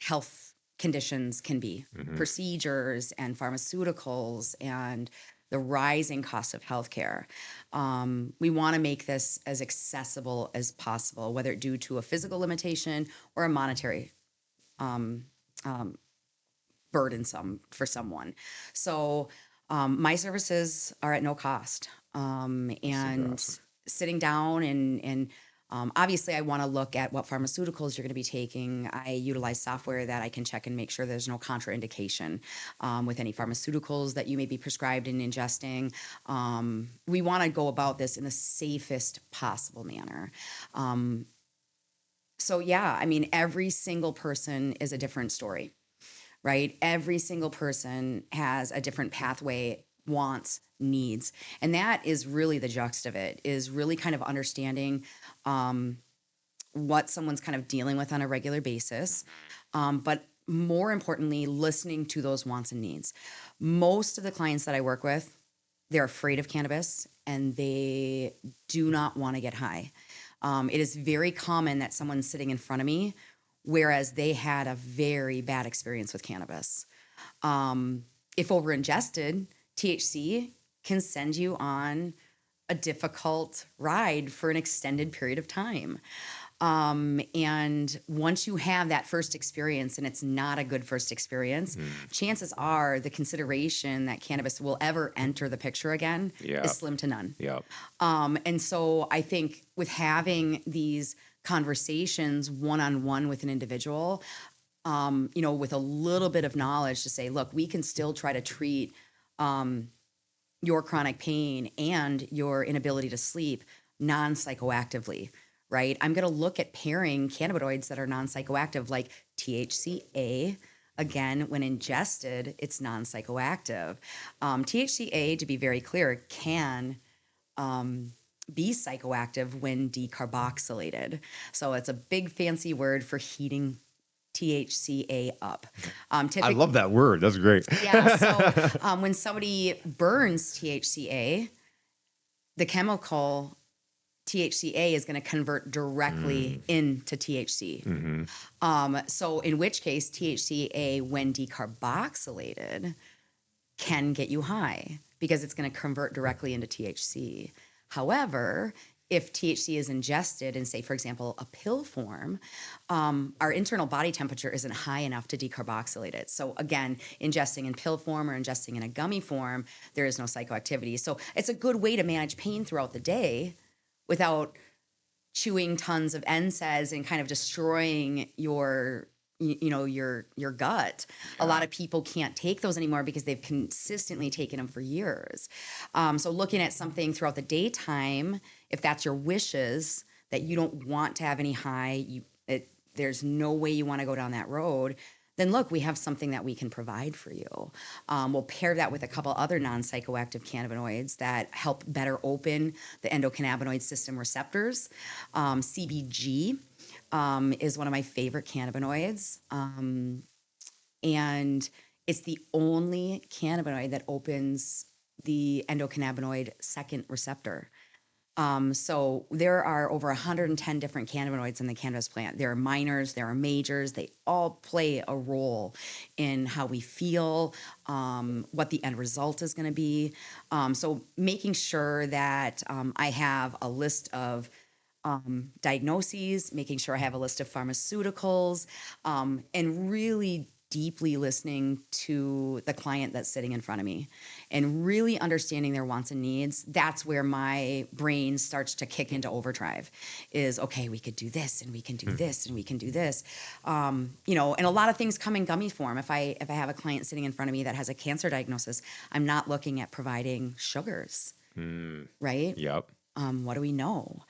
health conditions can be, procedures and pharmaceuticals and the rising cost of healthcare. We want to make this as accessible as possible, whether due to a physical limitation or a monetary burdensome for someone. So my services are at no cost. And awesome. sitting down and obviously I want to look at what pharmaceuticals you're going to be taking. I utilize software that I can check and make sure there's no contraindication with any pharmaceuticals that you may be prescribed and ingesting. We want to go about this in the safest possible manner. So yeah, I mean, every single person is a different story, right? Every single person has a different pathway, wants, needs. And that is really the juxt of it, is really kind of understanding what someone's kind of dealing with on a regular basis. But more importantly, listening to those wants and needs. Most of the clients that I work with, they're afraid of cannabis and they do not want to get high. It is very common that someone's sitting in front of me, whereas they had a very bad experience with cannabis. If over ingested, THC can send you on a difficult ride for an extended period of time. And once you have that first experience and it's not a good first experience, chances are the consideration that cannabis will ever enter the picture again is slim to none. Yep. And so I think with having these conversations one-on-one with an individual, with a little bit of knowledge to say, look, we can still try to treat your chronic pain and your inability to sleep non-psychoactively, right? I'm going to look at pairing cannabinoids that are non-psychoactive, like THCA. Again, when ingested, it's non-psychoactive. THCA, to be very clear, can be psychoactive when decarboxylated. So it's a big fancy word for heating THCA up. I love that word. That's great. Yeah. So when somebody burns THCA, the chemical THCA is going to convert directly into THC. So in which case, THCA, when decarboxylated, can get you high because it's going to convert directly into THC. However, if THC is ingested in, say, for example, a pill form, our internal body temperature isn't high enough to decarboxylate it. So again, ingesting in pill form or ingesting in a gummy form, there is no psychoactivity. So it's a good way to manage pain throughout the day without chewing tons of NSAIDs and kind of destroying your gut. A lot of people can't take those anymore because they've consistently taken them for years. So looking at something throughout the daytime, if that's your wishes, that you don't want to have any high, there's no way you want to go down that road, then look, we have something that we can provide for you. We'll pair that with a couple other non-psychoactive cannabinoids that help better open the endocannabinoid system receptors. CBG is one of my favorite cannabinoids. And it's the only cannabinoid that opens the endocannabinoid second receptor. So there are over 110 different cannabinoids in the cannabis plant. There are minors, there are majors. They all play a role in how we feel, what the end result is going to be. So making sure that I have a list of diagnoses, making sure I have a list of pharmaceuticals, and really deeply listening to the client that's sitting in front of me and really understanding their wants and needs. That's where my brain starts to kick into overdrive is, okay, we could do this and we can do this and we can do this. And a lot of things come in gummy form. If I have a client sitting in front of me that has a cancer diagnosis, I'm not looking at providing sugars, right? Yep. What do we know?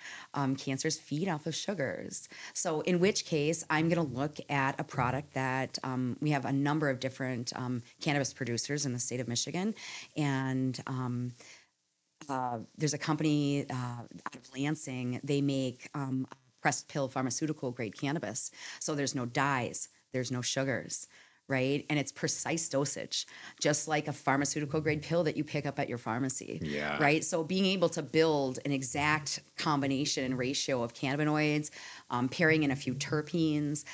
Cancers feed off of sugars. So in which case, I'm going to look at a product that we have a number of different cannabis producers in the state of Michigan. And there's a company out of Lansing. They make pressed pill pharmaceutical grade cannabis. So there's no dyes, there's no sugars, right? And it's precise dosage, just like a pharmaceutical grade pill that you pick up at your pharmacy, Yeah. right? So being able to build an exact combination and ratio of cannabinoids, pairing in a few terpenes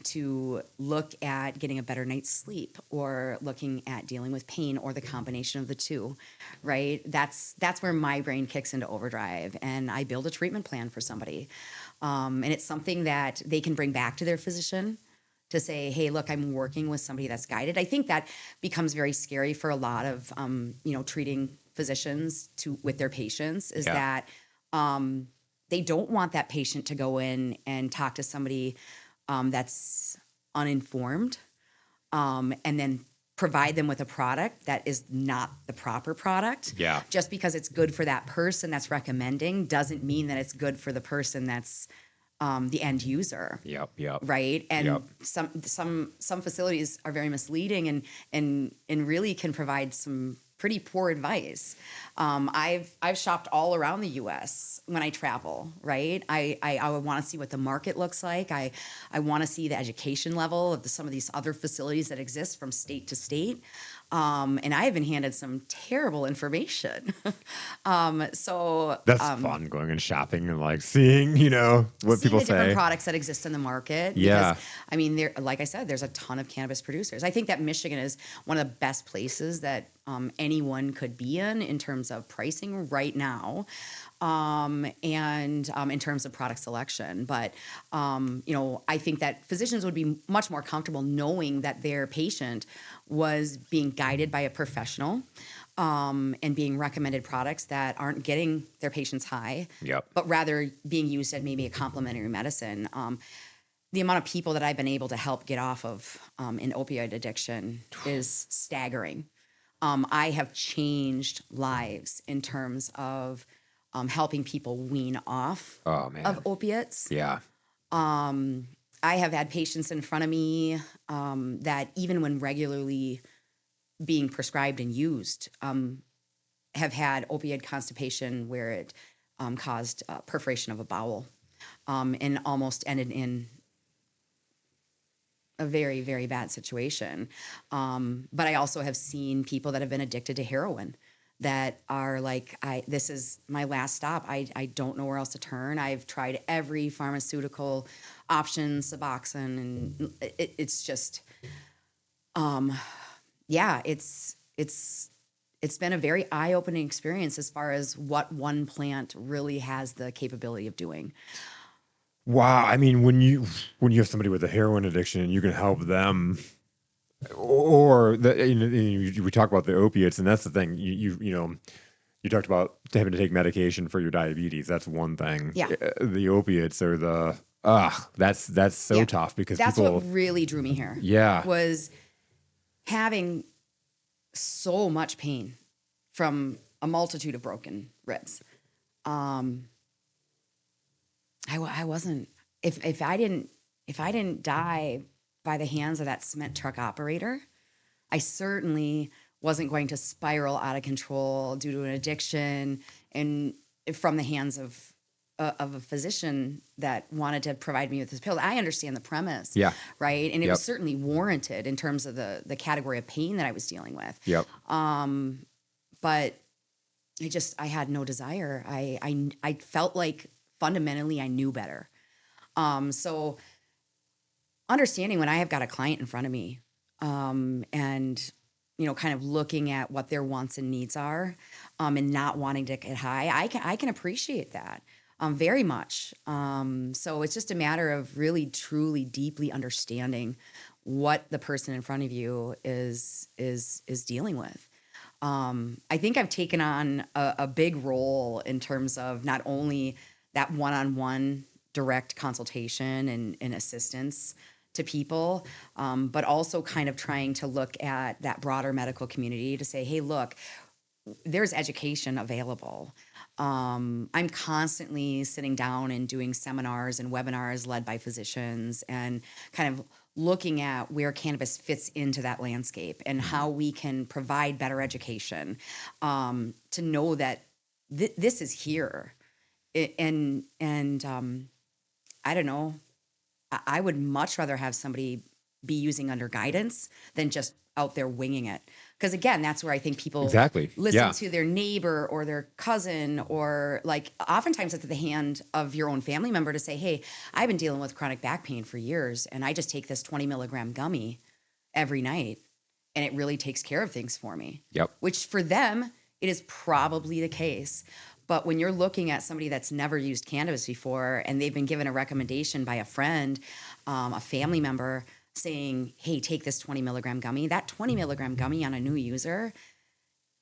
to look at getting a better night's sleep or looking at dealing with pain or the combination of the two, right? That's where my brain kicks into overdrive and I build a treatment plan for somebody. And it's something that they can bring back to their physician to say, hey, look, I'm working with somebody that's guided. I think that becomes very scary for a lot of, treating physicians with their patients is that they don't want that patient to go in and talk to somebody that's uninformed and then provide them with a product that is not the proper product. Yeah. Just because it's good for that person that's recommending doesn't mean that it's good for the person that's the end user. Yep. Yep. Right. And Yep. some facilities are very misleading and really can provide some pretty poor advice. I've shopped all around the US when I travel, right? I want to see what the market looks like. I want to see the education level of some of these other facilities that exist from state to state. And I have been handed some terrible information. So That's fun going and shopping and like seeing, what seeing people the different say. products that exist in the market. Yeah. Because, I mean, like I said, there's a ton of cannabis producers. I think that Michigan is one of the best places that anyone could be in terms of pricing right now. And in terms of product selection. But, I think that physicians would be much more comfortable knowing that their patient was being guided by a professional and being recommended products that aren't getting their patients high, Yep. but rather being used as maybe a complementary medicine. The amount of people that I've been able to help get off of an opioid addiction is staggering. I have changed lives in terms of helping people wean off Oh man. of opiates. Yeah. I have had patients in front of me that even when regularly being prescribed and used have had opioid constipation where it caused perforation of a bowel and almost ended in a very, very bad situation. But I also have seen people that have been addicted to heroin that are like, this is my last stop. I don't know where else to turn. I've tried every pharmaceutical option, Suboxone, and it's just, it's been a very eye-opening experience as far as what one plant really has the capability of doing. Wow. I mean, when you have somebody with a heroin addiction and you can help them, or we talk about the opiates, and that's the thing. You talked about having to take medication for your diabetes. That's one thing. Yeah. The opiates are that's so tough because that's people. what really drew me here. Yeah. Was having so much pain from a multitude of broken ribs. I wasn't, if I didn't die by the hands of that cement truck operator, I certainly wasn't going to spiral out of control due to an addiction and from the hands of a physician that wanted to provide me with this pill. I understand the premise, Yeah. right? And it was Yep. certainly warranted in terms of the category of pain that I was dealing with. Yep. But I had no desire. I felt like fundamentally I knew better. So understanding when I have got a client in front of me, and kind of looking at what their wants and needs are, and not wanting to get high, I can appreciate that very much. So it's just a matter of really, truly, deeply understanding what the person in front of you is dealing with. I think I've taken on a big role in terms of not only that one-on-one direct consultation and assistance to people, but also kind of trying to look at that broader medical community to say, hey, look, there's education available. I'm constantly sitting down and doing seminars and webinars led by physicians and kind of looking at where cannabis fits into that landscape and how we can provide better education, to know that this is here. And I don't know. I would much rather have somebody be using under guidance than just out there winging it. Because again, that's where I think people Exactly. listen Yeah. to their neighbor or their cousin, or like oftentimes it's at the hand of your own family member to say, hey, I've been dealing with chronic back pain for years and I just take this 20 milligram gummy every night and it really takes care of things for me. Yep. Which for them, it is probably the case. But when you're looking at somebody that's never used cannabis before and they've been given a recommendation by a friend, a family member saying, hey, take this 20 milligram gummy, that 20 milligram gummy on a new user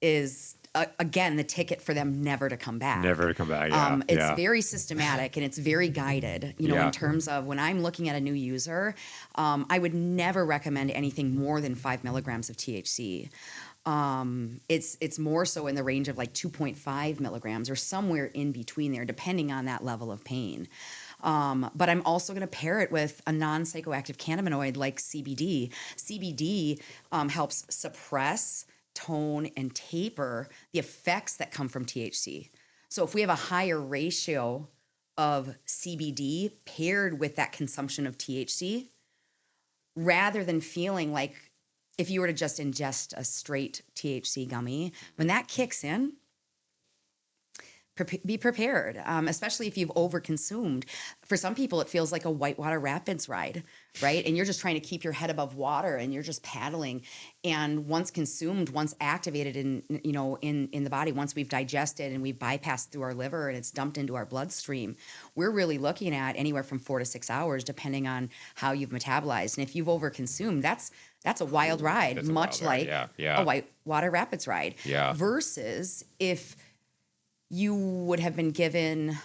is, again, the ticket for them never to come back. Never to come back. Yeah. It's Yeah. very systematic and it's very guided, Yeah. in terms of when I'm looking at a new user, I would never recommend anything more than 5 milligrams of THC. It's more so in the range of like 2.5 milligrams or somewhere in between there, depending on that level of pain. But I'm also going to pair it with a non-psychoactive cannabinoid like CBD. CBD helps suppress, tone, and taper the effects that come from THC. So if we have a higher ratio of CBD paired with that consumption of THC, rather than feeling like if you were to just ingest a straight THC gummy, when that kicks in, be prepared, especially if you've overconsumed. For some people, it feels like a whitewater rapids ride, right? And you're just trying to keep your head above water and you're just paddling. And once consumed, once activated in the body, once we've digested and we've bypassed through our liver and it's dumped into our bloodstream, we're really looking at anywhere from 4 to 6 hours, depending on how you've metabolized. And if you've overconsumed, that's a wild ride, That's a much wild ride. like Yeah. Yeah. a whitewater rapids ride. Yeah. Versus if you would have been given,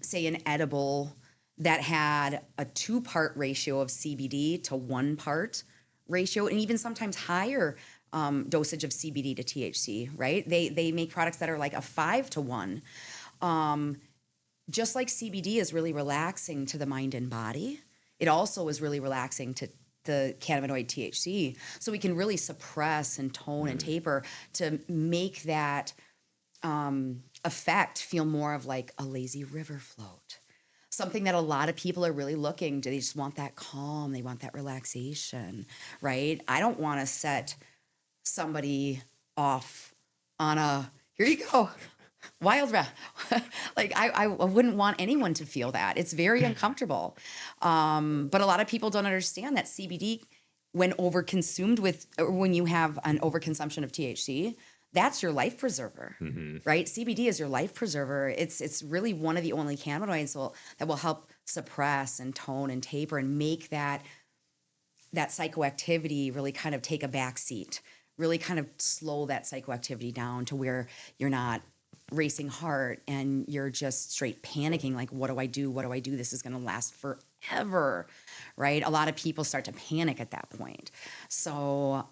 say, an edible that had a 2-part ratio of CBD to 1-part ratio, and even sometimes higher dosage of CBD to THC, right? They make products that are like a 5 to 1. Just like CBD is really relaxing to the mind and body, it also is really relaxing to the cannabinoid THC. So we can really suppress and tone and taper to make that effect feel more of like a lazy river float. Something that a lot of people are really looking, do they just want that calm? They want that relaxation, right? I don't want to set somebody off on a, here you go, wild ride. Like I wouldn't want anyone to feel that. It's very uncomfortable. But a lot of people don't understand that CBD, when overconsumed with, or when you have an overconsumption of THC, that's your life preserver, right? CBD is your life preserver. It's really one of the only cannabinoids that will help suppress and tone and taper and make that psychoactivity really kind of take a back seat, really kind of slow that psychoactivity down to where you're not racing heart and you're just straight panicking, like, what do I do? What do I do? This is going to last forever, right? A lot of people start to panic at that point. So,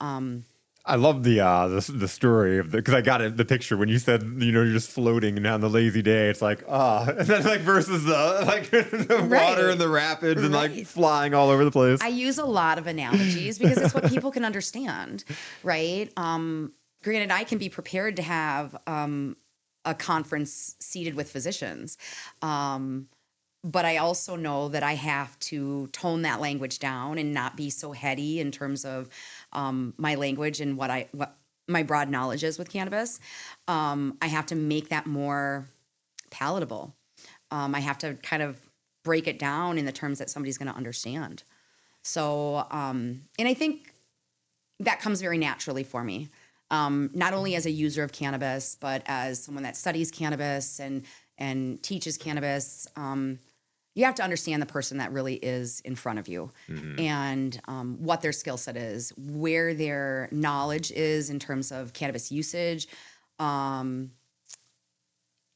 I love the story of the because I got it the picture when you said you're just floating down the lazy day. It's like and then like versus the like the water Right. and the rapids and like Right. flying all over the place. I use a lot of analogies because it's what people can understand, right? Granted, I can be prepared to have a conference seated with physicians. But I also know that I have to tone that language down and not be so heady in terms of my language and what my broad knowledge is with cannabis. I have to make that more palatable. I have to kind of break it down in the terms that somebody's going to understand. So, and I think that comes very naturally for me. Not only as a user of cannabis, but as someone that studies cannabis and teaches cannabis. You have to understand the person that really is in front of you and what their skill set is, where their knowledge is in terms of cannabis usage, and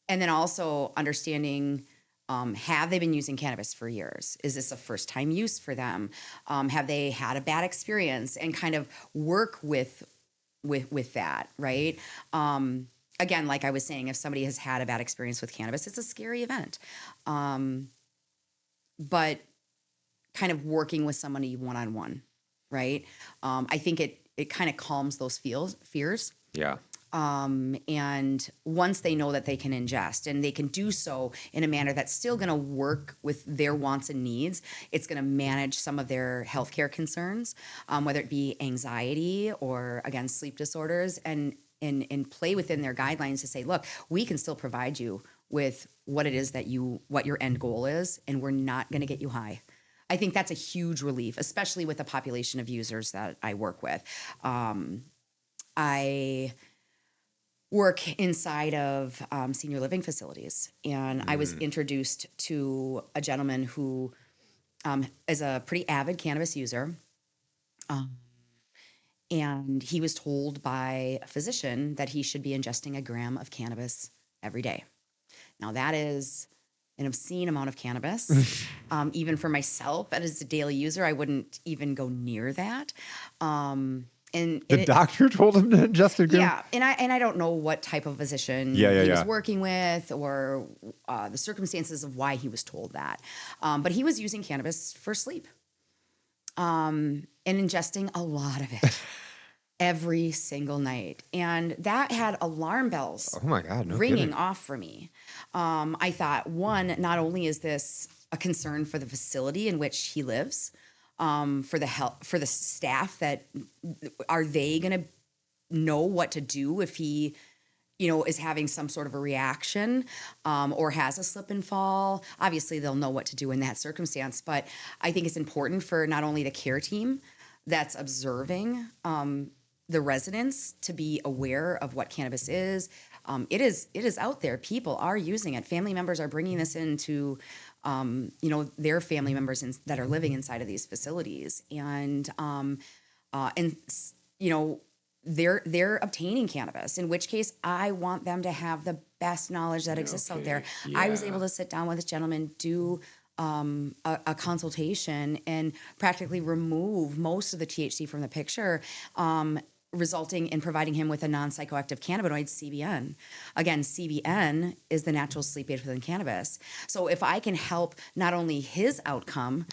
then also understanding have they been using cannabis for years? Is this a first time use for them? Have they had a bad experience? And kind of work with that, right? Again, like I was saying, if somebody has had a bad experience with cannabis, it's a scary event. But kind of working with somebody one on one, right? I think it kind of calms those fears. Yeah. And once they know that they can ingest and they can do so in a manner that's still going to work with their wants and needs, it's going to manage some of their healthcare concerns, whether it be anxiety or again sleep disorders, and play within their guidelines to say, look, we can still provide you with what it is what your end goal is, and we're not going to get you high. I think that's a huge relief, especially with the population of users that I work with. I work inside of senior living facilities, and I was introduced to a gentleman who is a pretty avid cannabis user. And he was told by a physician that he should be ingesting a gram of cannabis every day. Now, that is an obscene amount of cannabis. Even for myself, as a daily user, I wouldn't even go near that. The doctor told him to ingest a gram? Yeah, and I don't know what type of physician Yeah. he was working with or the circumstances of why he was told that. But he was using cannabis for sleep and ingesting a lot of it every single night. And that had alarm bells Oh my God, no ringing kidding. off for me. I thought, one, not only is this a concern for the facility in which he lives, for the staff that are they going to know what to do if he is having some sort of a reaction or has a slip and fall. Obviously, they'll know what to do in that circumstance. But I think it's important for not only the care team that's observing the residents to be aware of what cannabis is. It is out there. People are using it. Family members are bringing this into their family members that are living inside of these facilities, and they're obtaining cannabis, in which case I want them to have the best knowledge that exists out there. I was able to sit down with this gentleman, do a consultation, and practically remove most of the THC from the picture, resulting in providing him with a non-psychoactive cannabinoid, CBN. Again, CBN is the natural sleep aid within cannabis. So if I can help not only his outcome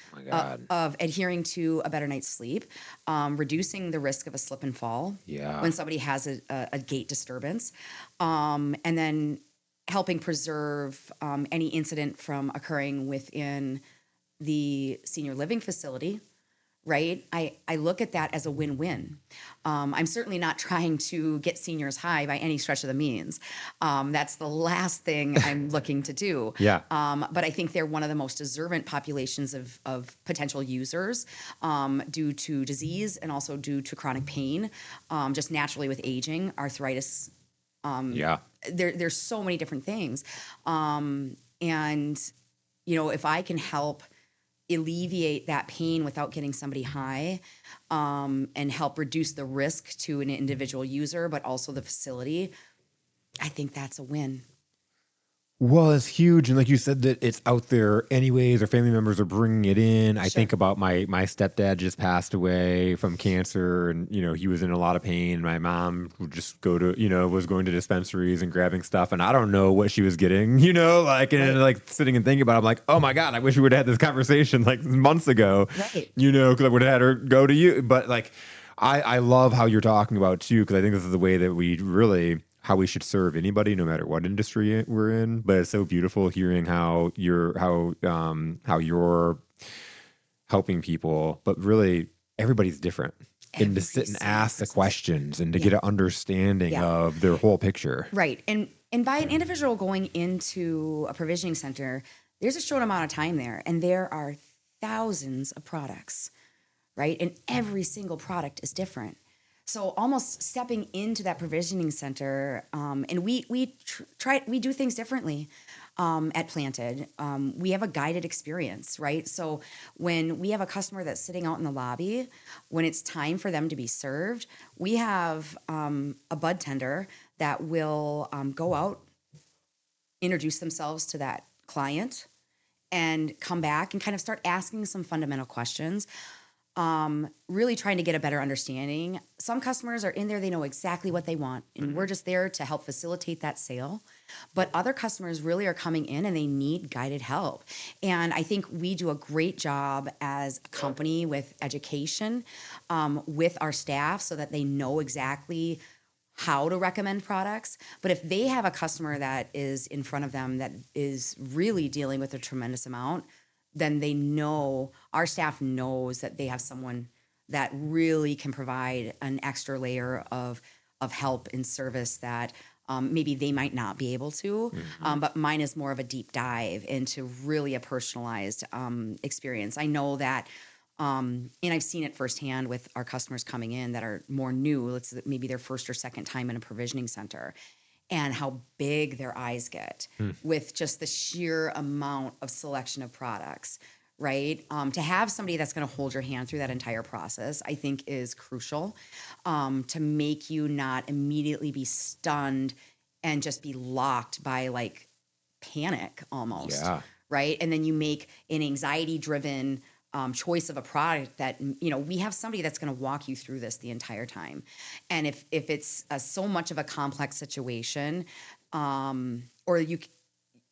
of adhering to a better night's sleep, reducing the risk of a slip and fall when somebody has a gait disturbance, and then helping preserve any incident from occurring within the senior living facility, right? I look at that as a win-win. I'm certainly not trying to get seniors high by any stretch of the means. That's the last thing I'm looking to do. Yeah. But I think they're one of the most deserving populations of potential users due to disease and also due to chronic pain, just naturally with aging, arthritis. There's so many different things. And, if I can help alleviate that pain without getting somebody high, and help reduce the risk to an individual user, but also the facility, I think that's a win. Well, it's huge, and like you said, that it's out there anyways. Our family members are bringing it in. I Sure. think about my stepdad just passed away from cancer, and he was in a lot of pain. My mom would just go to was going to dispensaries and grabbing stuff, and I don't know what she was getting. Like and Right. like sitting and thinking about it, I'm like, oh my god, I wish we would have had this conversation like months ago. Right. Because I would have had her go to you, but like. I love how you're talking about too, because I think this is the way that we really how we should serve anybody, no matter what industry we're in. But it's so beautiful hearing how you're helping people, but really everybody's different. And to Every sit and single ask the person's questions and to yeah. get an understanding Yeah. of their whole picture. Right. And by an individual going into a provisioning center, there's a short amount of time there, and there are thousands of products, right? And every single product is different. So almost stepping into that provisioning center, and we do things differently at Planted. We have a guided experience, right? So when we have a customer that's sitting out in the lobby, when it's time for them to be served, we have a bud tender that will go out, introduce themselves to that client, and come back and kind of start asking some fundamental questions, really trying to get a better understanding. Some customers are in there, they know exactly what they want, and we're just there to help facilitate that sale. But other customers really are coming in and they need guided help. And I think we do a great job as a company with education, with our staff so that they know exactly how to recommend products. But if they have a customer that is in front of them that is really dealing with a tremendous amount, then they know, our staff knows that they have someone that really can provide an extra layer of help and service that maybe they might not be able to. But mine is more of a deep dive into really a personalized experience. I know that, and I've seen it firsthand with our customers coming in that are more new, let's maybe their first or second time in a provisioning center, and how big their eyes get with just the sheer amount of selection of products, right? To have somebody that's going to hold your hand through that entire process, I think is crucial, to make you not immediately be stunned and just be locked by like panic almost, Yeah. right? And then you make an anxiety driven choice of a product that we have somebody that's going to walk you through this the entire time. And if it's so much of a complex situation, or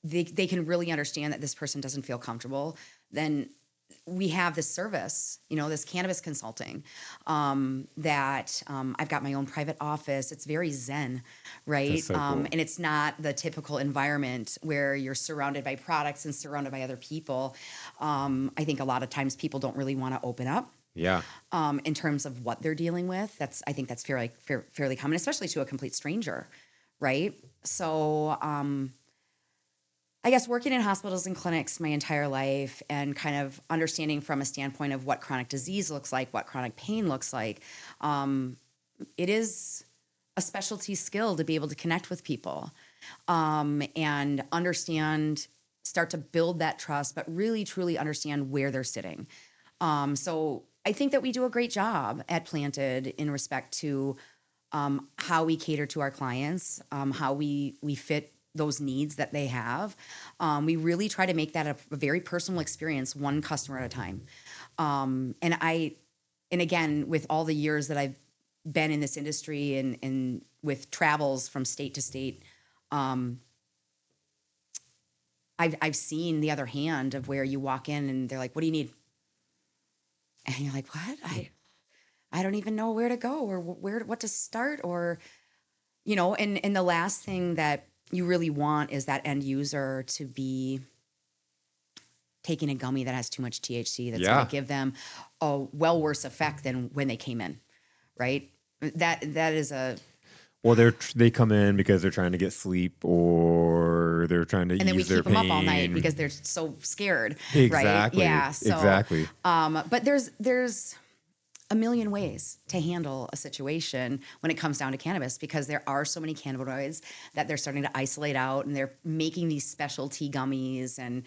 they can really understand that this person doesn't feel comfortable, then we have this service, this cannabis consulting, that I've got my own private office. It's very zen, That's right? so cool. And it's not the typical environment where you're surrounded by products and surrounded by other people. I think a lot of times people don't really want to open up Yeah. in terms of what they're dealing with. I think that's fairly common, especially to a complete stranger, right? So I guess working in hospitals and clinics my entire life and kind of understanding from a standpoint of what chronic disease looks like, what chronic pain looks like, it is a specialty skill to be able to connect with people, and understand, start to build that trust, but really truly understand where they're sitting. So I think that we do a great job at Planted in respect to how we cater to our clients, how we fit those needs that they have. We really try to make that a very personal experience, one customer at a time. And again, with all the years that I've been in this industry and with travels from state to state, I've seen the other hand of where you walk in and they're like, "What do you need?" And you're like, "What? I don't even know where to go or what to start, or and the last thing that you really want is that end user to be taking a gummy that has too much THC that's going Yeah. to give them a well worse effect than when they came in, right? That is a Well, they come in because they're trying to get sleep or they're trying to and then we ease their keep them up all night pain. because they're so scared, right? Exactly. Yeah. So, Exactly. but there's a million ways to handle a situation when it comes down to cannabis, because there are so many cannabinoids that they're starting to isolate out, and they're making these specialty gummies. And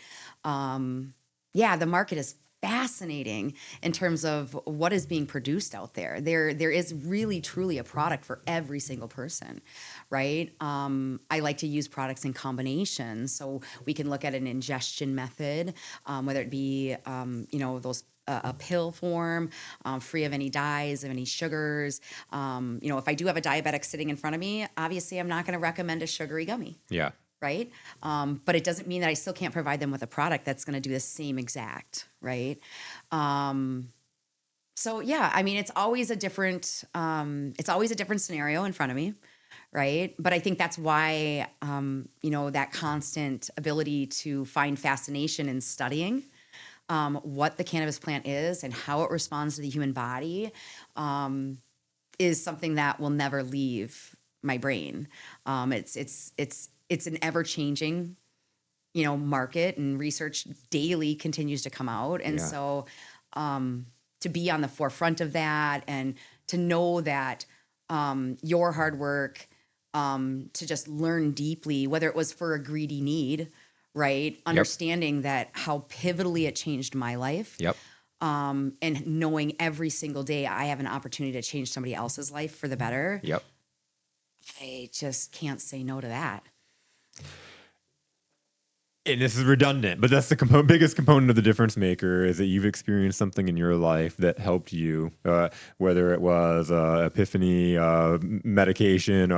yeah, the market is fascinating in terms of what is being produced out there. There is really truly a product for every single person, right? I like to use products in combination, so we can look at an ingestion method, whether it be those a pill form, free of any dyes, of any sugars. If I do have a diabetic sitting in front of me, obviously I'm not going to recommend a sugary gummy, Yeah. right? But it doesn't mean that I still can't provide them with a product that's going to do the same exact, right? So yeah, I mean, it's always a different scenario in front of me, right? But I think that's why, that constant ability to find fascination in studying what the cannabis plant is and how it responds to the human body is something that will never leave my brain. It's an ever changing, market, and research daily continues to come out, and Yeah. so to be on the forefront of that and to know that your hard work to just learn deeply, whether it was for a greedy need, right? Yep. Understanding that how pivotally it changed my life, Yep. and knowing every single day I have an opportunity to change somebody else's life for the better. Yep. I just can't say no to that. And this is redundant, but that's the biggest component of the difference maker is that you've experienced something in your life that helped you, whether it was epiphany, medication,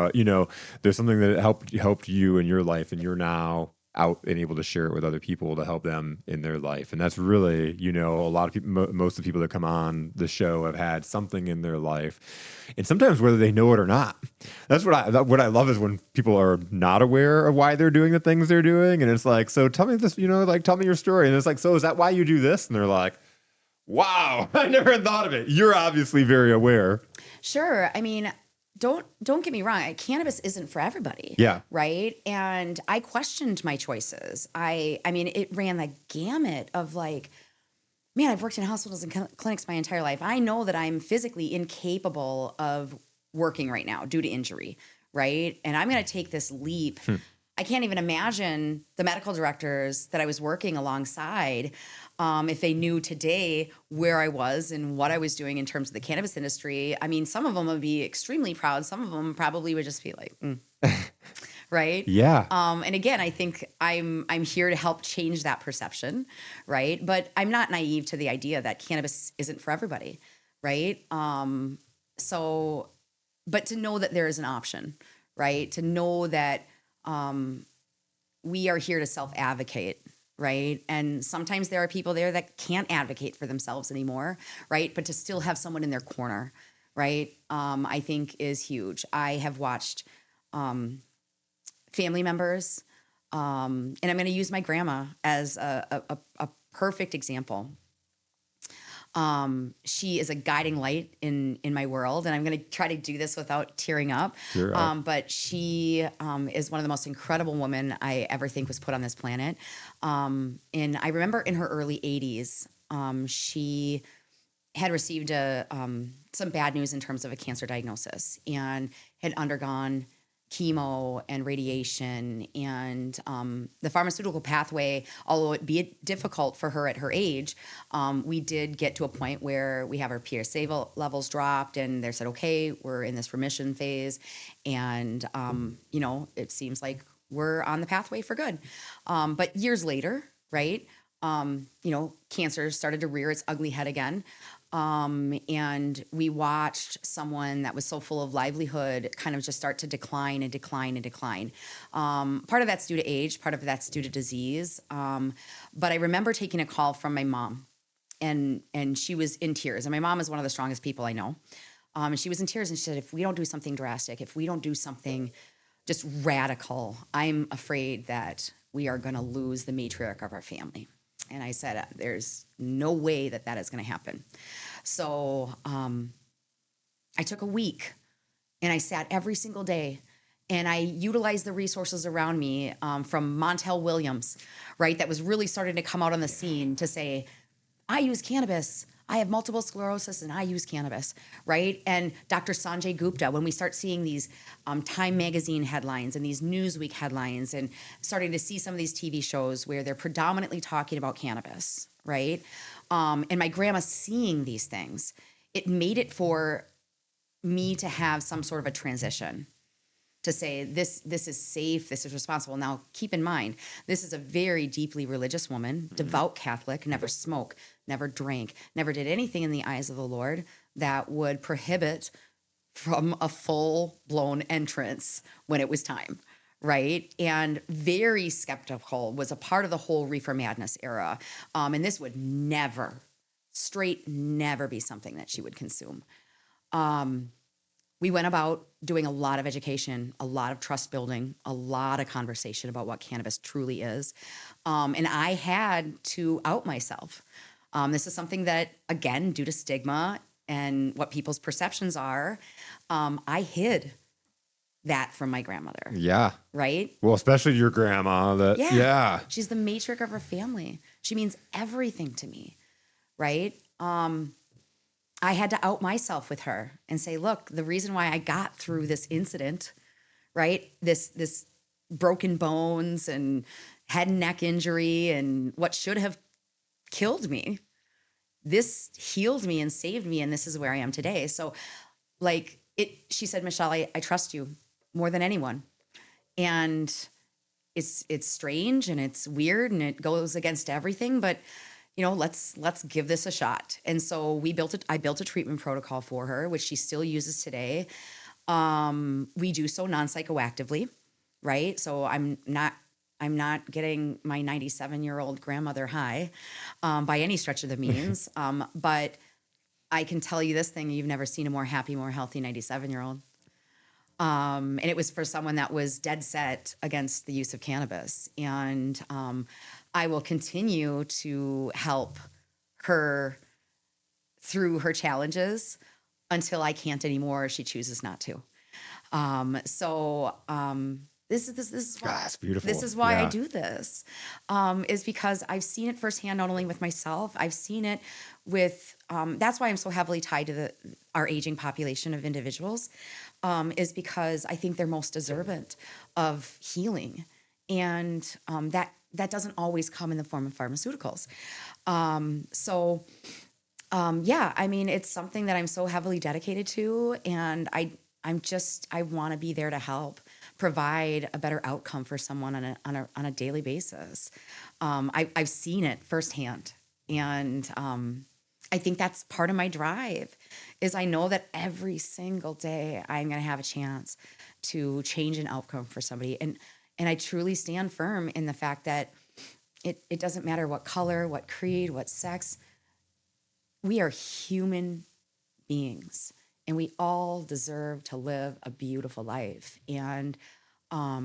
there's something that helped you in your life, and you're now out and able to share it with other people to help them in their life. And that's really, a lot of people, most of the people that come on the show have had something in their life, and sometimes whether they know it or not. That's what I love is when people are not aware of why they're doing the things they're doing, and it's like, so tell me this, tell me your story, and it's like, so is that why you do this? And they're like, wow, I never had thought of it. You're obviously very aware. Sure. I mean, don't get me wrong. Cannabis isn't for everybody. Yeah. Right. And I questioned my choices. I mean, it ran the gamut of like, man, I've worked in hospitals and clinics my entire life. I know that I'm physically incapable of working right now due to injury. Right. And I'm going to take this leap. I can't even imagine the medical directors that I was working alongside if they knew today where I was and what I was doing in terms of the cannabis industry. I mean, some of them would be extremely proud. Some of them probably would just be like, right? Yeah. And again, I think I'm here to help change that perception, right? But I'm not naive to the idea that cannabis isn't for everybody, right? But to know that there is an option, right? To know that we are here to self-advocate, right? And sometimes there are people there that can't advocate for themselves anymore, right? But to still have someone in their corner, right? I think is huge. I have watched family members, and I'm going to use my grandma as a perfect example. She is a guiding light in my world, and I'm going to try to do this without tearing up. Sure. But she is one of the most incredible women I ever think was put on this planet. And I remember in her early 80s, she had received some bad news in terms of a cancer diagnosis and had undergone chemo and radiation, and the pharmaceutical pathway, although it be difficult for her at her age, we did get to a point where we have our PSA levels dropped, and they said, okay, we're in this remission phase, and it seems like we're on the pathway for good. But years later, right, cancer started to rear its ugly head again. And we watched someone that was so full of livelihood kind of just start to decline and decline and decline. Part of that's due to age, part of that's due to disease. But I remember taking a call from my mom, and she was in tears. And my mom is one of the strongest people I know. And she was in tears, and she said, if we don't do something drastic, if we don't do something just radical, I'm afraid that we are going to lose the matriarch of our family. And I said, there's no way that is going to happen. So I took a week, and I sat every single day, and I utilized the resources around me, from Montel Williams, right, that was really starting to come out on the scene to say, I use cannabis. I have multiple sclerosis and I use cannabis, right? And Dr. Sanjay Gupta, when we start seeing these Time Magazine headlines and these Newsweek headlines, and starting to see some of these TV shows where they're predominantly talking about cannabis, right? And my grandma seeing these things, it made it for me to have some sort of a transition to say this is safe, this is responsible. Now keep in mind, this is a very deeply religious woman, devout Catholic, never smoked, never drank, never did anything in the eyes of the Lord that would prohibit from a full blown entrance when it was time, right? And very skeptical, was a part of the whole reefer madness era. And this would never, straight never be something that she would consume. We went about doing a lot of education, a lot of trust building, a lot of conversation about what cannabis truly is. And I had to out myself. This is something that, again, due to stigma and what people's perceptions are, I hid that from my grandmother, Yeah. right? Well, especially your grandma. That Yeah. yeah. She's the matriarch of her family. She means everything to me, right? I had to out myself with her and say, look, the reason why I got through this incident, right? This broken bones and head and neck injury and what should have killed me, this healed me and saved me, and this is where I am today. So like she said, Michelle, I trust you more than anyone. And it's strange and it's weird and it goes against everything, but let's give this a shot. And so I built a treatment protocol for her, which she still uses today. We do so non-psychoactively, right? So I'm not getting my 97-year-old grandmother high by any stretch of the means. But I can tell you this thing: you've never seen a more happy, more healthy 97-year-old. And it was for someone that was dead set against the use of cannabis. And I will continue to help her through her challenges until I can't anymore, or she chooses not to. This is why That's beautiful. this is why I Yeah. do this, is because I've seen it firsthand, not only with myself, I've seen it with. That's why I'm so heavily tied to our aging population of individuals, is because I think they're most deserving of healing, and that doesn't always come in the form of pharmaceuticals. Yeah, I mean, it's something that I'm so heavily dedicated to, and I want to be there to help provide a better outcome for someone on a daily basis. I've seen it firsthand, and I think that's part of my drive. Is I know that every single day I'm going to have a chance to change an outcome for somebody, and I truly stand firm in the fact that it doesn't matter what color, what creed, what sex. We are human beings, and we all deserve to live a beautiful life. And I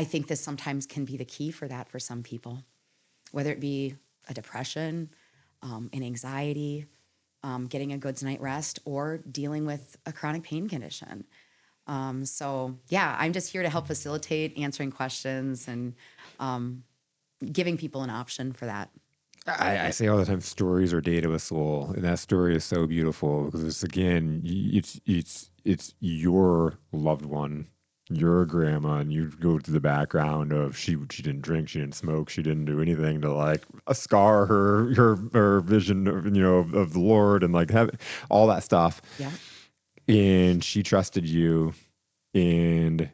think this sometimes can be the key for that for some people, whether it be a depression, an anxiety, getting a good night's rest, or dealing with a chronic pain condition. So yeah, I'm just here to help facilitate answering questions and giving people an option for that. I say all the time, stories are data with soul, and that story is so beautiful because it's again, it's your loved one, your grandma, and you go to the background of she didn't drink, she didn't smoke, she didn't do anything to like scar her vision of of the Lord and like have all that stuff, Yeah. and she trusted you, and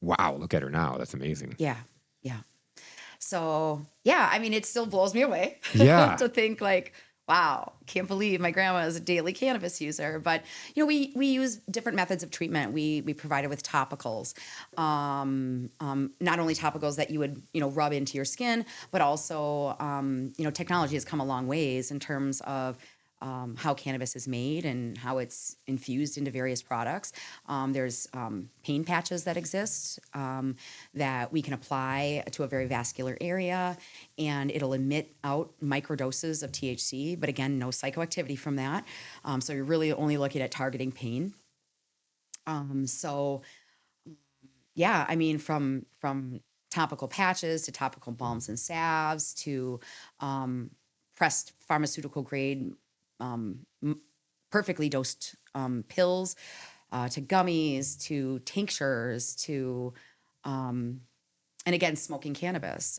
wow, look at her now, that's amazing. Yeah. Yeah. So yeah, I mean, it still blows me away Yeah. to think like, wow, can't believe my grandma is a daily cannabis user. But we use different methods of treatment. We provided with topicals, not only topicals that you would rub into your skin, but also technology has come a long ways in terms of how cannabis is made and how it's infused into various products. There's pain patches that exist that we can apply to a very vascular area, and it'll emit out microdoses of THC, but again, no psychoactivity from that. So you're really only looking at targeting pain. So yeah, I mean, from topical patches to topical balms and salves to pressed pharmaceutical grade, perfectly dosed pills, to gummies, to tinctures, to and again, smoking cannabis.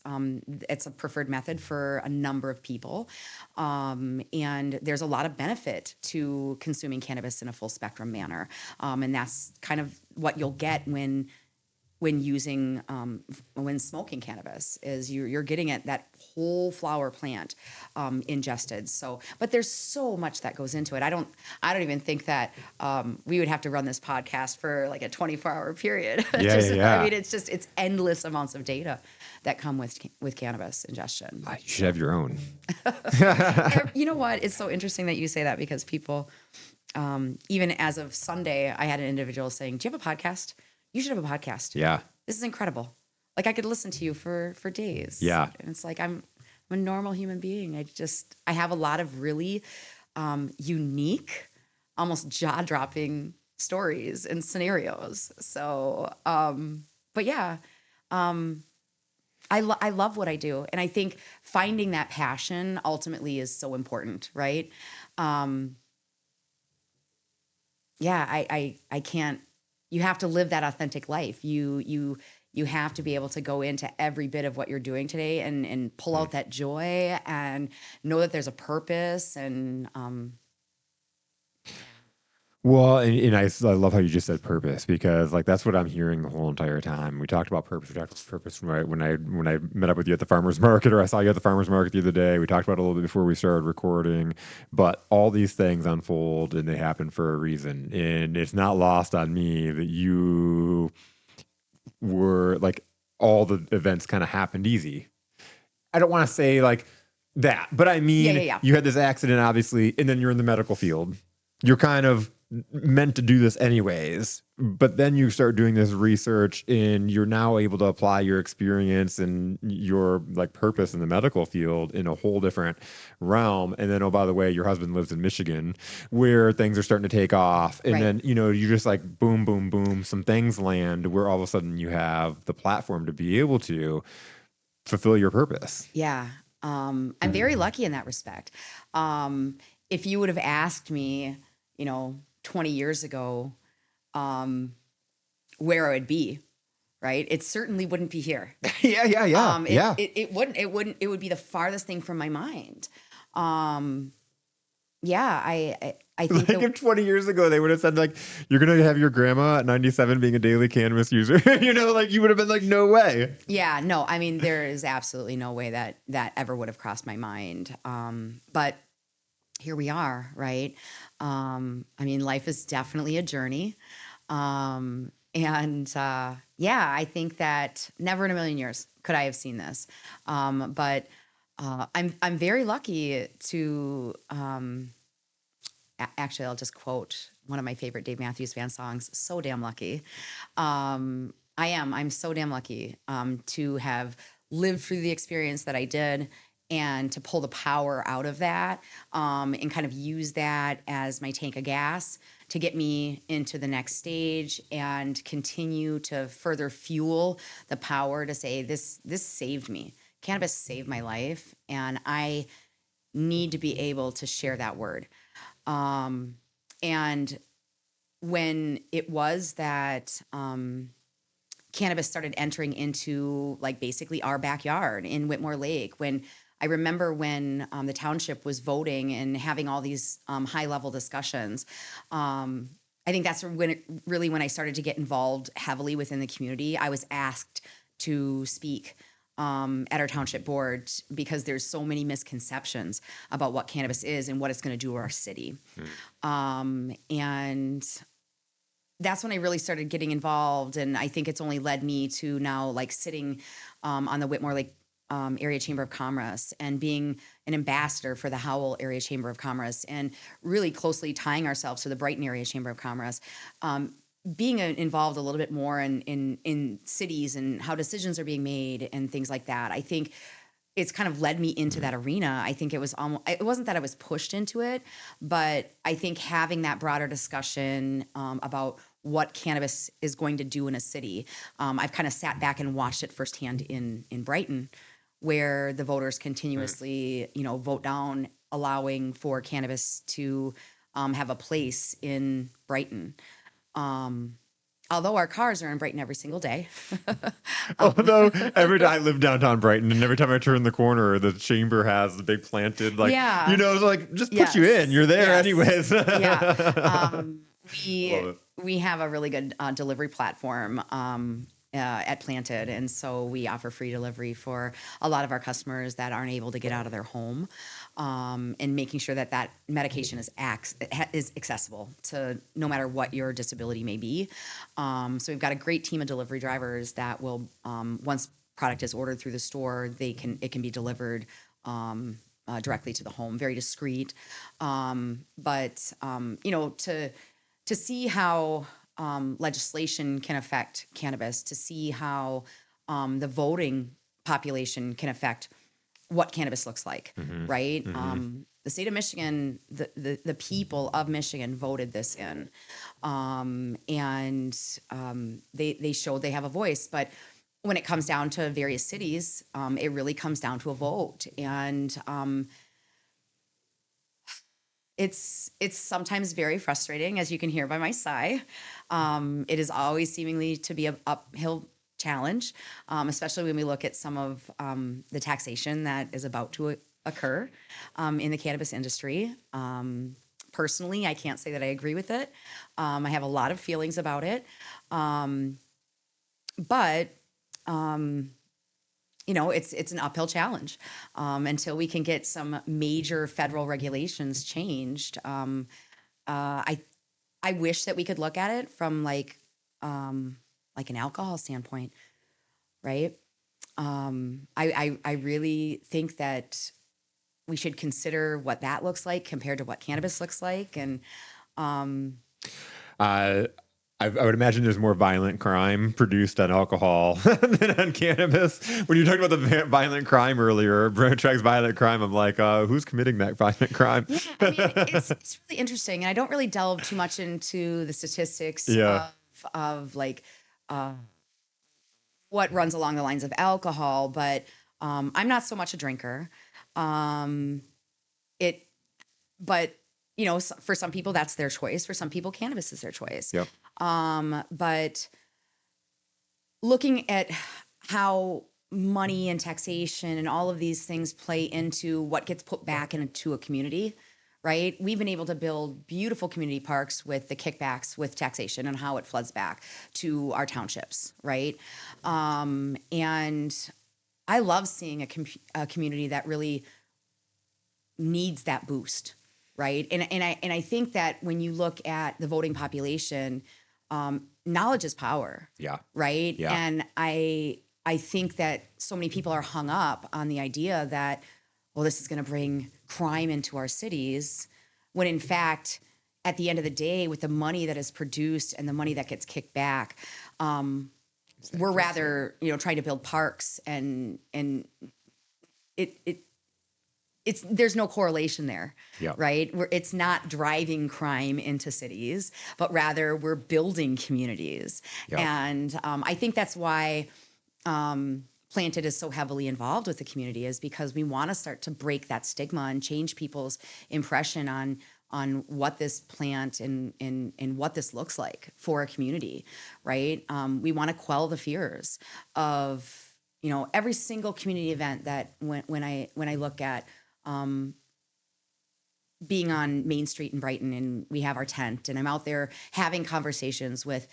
It's a preferred method for a number of people. And there's a lot of benefit to consuming cannabis in a full spectrum manner. And that's kind of what you'll get when using when smoking cannabis is you're getting it that whole flower plant ingested. So but there's so much that goes into it. I don't even think that we would have to run this podcast for like a 24-hour period. Yeah, yeah, Just, I yeah. mean, it's endless amounts of data that come with cannabis ingestion. You should have your own. You know what, it's so interesting that you say that, because people, even as of Sunday, I had an individual saying, do you have a podcast? You should have a podcast. Yeah. This is incredible. Like, I could listen to you for days. Yeah. And it's like, I'm a normal human being. I have a lot of really unique, almost jaw dropping stories and scenarios. So, but yeah, I love what I do. And I think finding that passion ultimately is so important, right? Yeah, I can't, you have to live that authentic life. You have to be able to go into every bit of what you're doing today and pull out that joy and know that there's a purpose. And Well, and I love how you just said purpose, because like that's what I'm hearing the whole entire time. We talked about purpose. We talked about purpose when I met up with you at the farmers market, or I saw you at the farmers market the other day. We talked about it a little bit before we started recording, but all these things unfold and they happen for a reason. And it's not lost on me that you were like, all the events kind of happened easy. I don't want to say like that, but I mean, yeah. you had this accident, obviously, and then you're in the medical field. You're kind of meant to do this anyways, but then you start doing this research and you're now able to apply your experience and your like purpose in the medical field in a whole different realm. And then, oh, by the way, your husband lives in Michigan where things are starting to take off. And Right. then, you just like boom, boom, boom, some things land where all of a sudden you have the platform to be able to fulfill your purpose. Yeah. I'm very lucky in that respect. If you would have asked me, 20 years ago, where I would be, right? It certainly wouldn't be here. Yeah. It would be the farthest thing from my mind. Yeah, I think Like if 20 years ago they would have said like, you're gonna have your grandma at 97 being a daily cannabis user, like you would have been like, no way. yeah, no, I mean, there is absolutely no way that ever would have crossed my mind. But here we are, right? I mean, life is definitely a journey. Yeah, I think that never in a million years could I have seen this. But I'm very lucky to actually, I'll just quote one of my favorite Dave Matthews Band songs, "So Damn Lucky." I'm so damn lucky to have lived through the experience that I did, and to pull the power out of that, and kind of use that as my tank of gas to get me into the next stage and continue to further fuel the power to say, this saved me. Cannabis saved my life, and I need to be able to share that word. And when it was that cannabis started entering into like basically our backyard in Whitmore Lake, when I remember when the township was voting and having all these high level discussions, I think that's when I started to get involved heavily within the community. I was asked to speak at our township board because there's so many misconceptions about what cannabis is and what it's going to do to our city. And that's when I really started getting involved. And I think it's only led me to now like sitting on the Whitmore Lake Area Chamber of Commerce and being an ambassador for the Howell Area Chamber of Commerce, and really closely tying ourselves to the Brighton Area Chamber of Commerce. Being involved a little bit more in cities and how decisions are being made and things like that. I think it's kind of led me into that arena. I think it wasn't that I was pushed into it, but I think having that broader discussion about what cannabis is going to do in a city. I've kind of sat back and watched it firsthand in Brighton, where the voters continuously, vote down allowing for cannabis to have a place in Brighton. although our cars are in Brighton every single day. um, Although every time I live downtown Brighton, and every time I turn the corner, the chamber has the big planted, like, yeah. it's like, just put you in. Yes. You're there Yes. anyways. Yeah. Love Um, we it. we have a really good delivery platform at Planted, and so we offer free delivery for a lot of our customers that aren't able to get out of their home, and making sure that that medication is accessible to no matter what your disability may be. So we've got a great team of delivery drivers that will, once product is ordered through the store, it can be delivered. Directly to the home, very discreet. But to see how legislation can affect cannabis, to see how the voting population can affect what cannabis looks like, Hmm. right? Hmm. The state of Michigan, the people of Michigan voted this in, and they showed they have a voice. But when it comes down to various cities, it really comes down to a vote, and it's sometimes very frustrating, as you can hear by my sigh. It is always seemingly to be an uphill challenge, especially when we look at some of the taxation that is about to occur in the cannabis industry. Personally, I can't say that I agree with it. I have a lot of feelings about it, but it's an uphill challenge until we can get some major federal regulations changed. I wish that we could look at it from like an alcohol standpoint, right? I really think that we should consider what that looks like compared to what cannabis looks like, and um, Uh, I would imagine there's more violent crime produced on alcohol than on cannabis. When you talked about the violent crime earlier, Brand Tracks violent crime, I'm like, who's committing that violent crime? yeah, I mean, it's really interesting, and I don't really delve too much into the statistics Yeah. of like uh, what runs along the lines of alcohol, but I'm not so much a drinker. Um, it, but for some people that's their choice. For some people, cannabis is their choice. Yep. But looking at how money and taxation and all of these things play into what gets put back into a community, right? We've been able to build beautiful community parks with the kickbacks with taxation and how it floods back to our townships, right? And I love seeing a community that really needs that boost, right? And I think that when you look at the voting population, knowledge is power, Yeah. right? Yeah. And I think that so many people are hung up on the idea that, well, this is going to bring crime into our cities, when in fact, at the end of the day, with the money that is produced and the money that gets kicked back, we're rather trying to build parks, and it it's there's no correlation there, Yeah. right? It's not driving crime into cities, but rather we're building communities. Yeah. And I think that's why Planted is so heavily involved with the community, is because we want to start to break that stigma and change people's impression on what this plant and what this looks like for a community, right? We want to quell the fears of every single community event that when I look at being on Main Street in Brighton, and we have our tent, and I'm out there having conversations with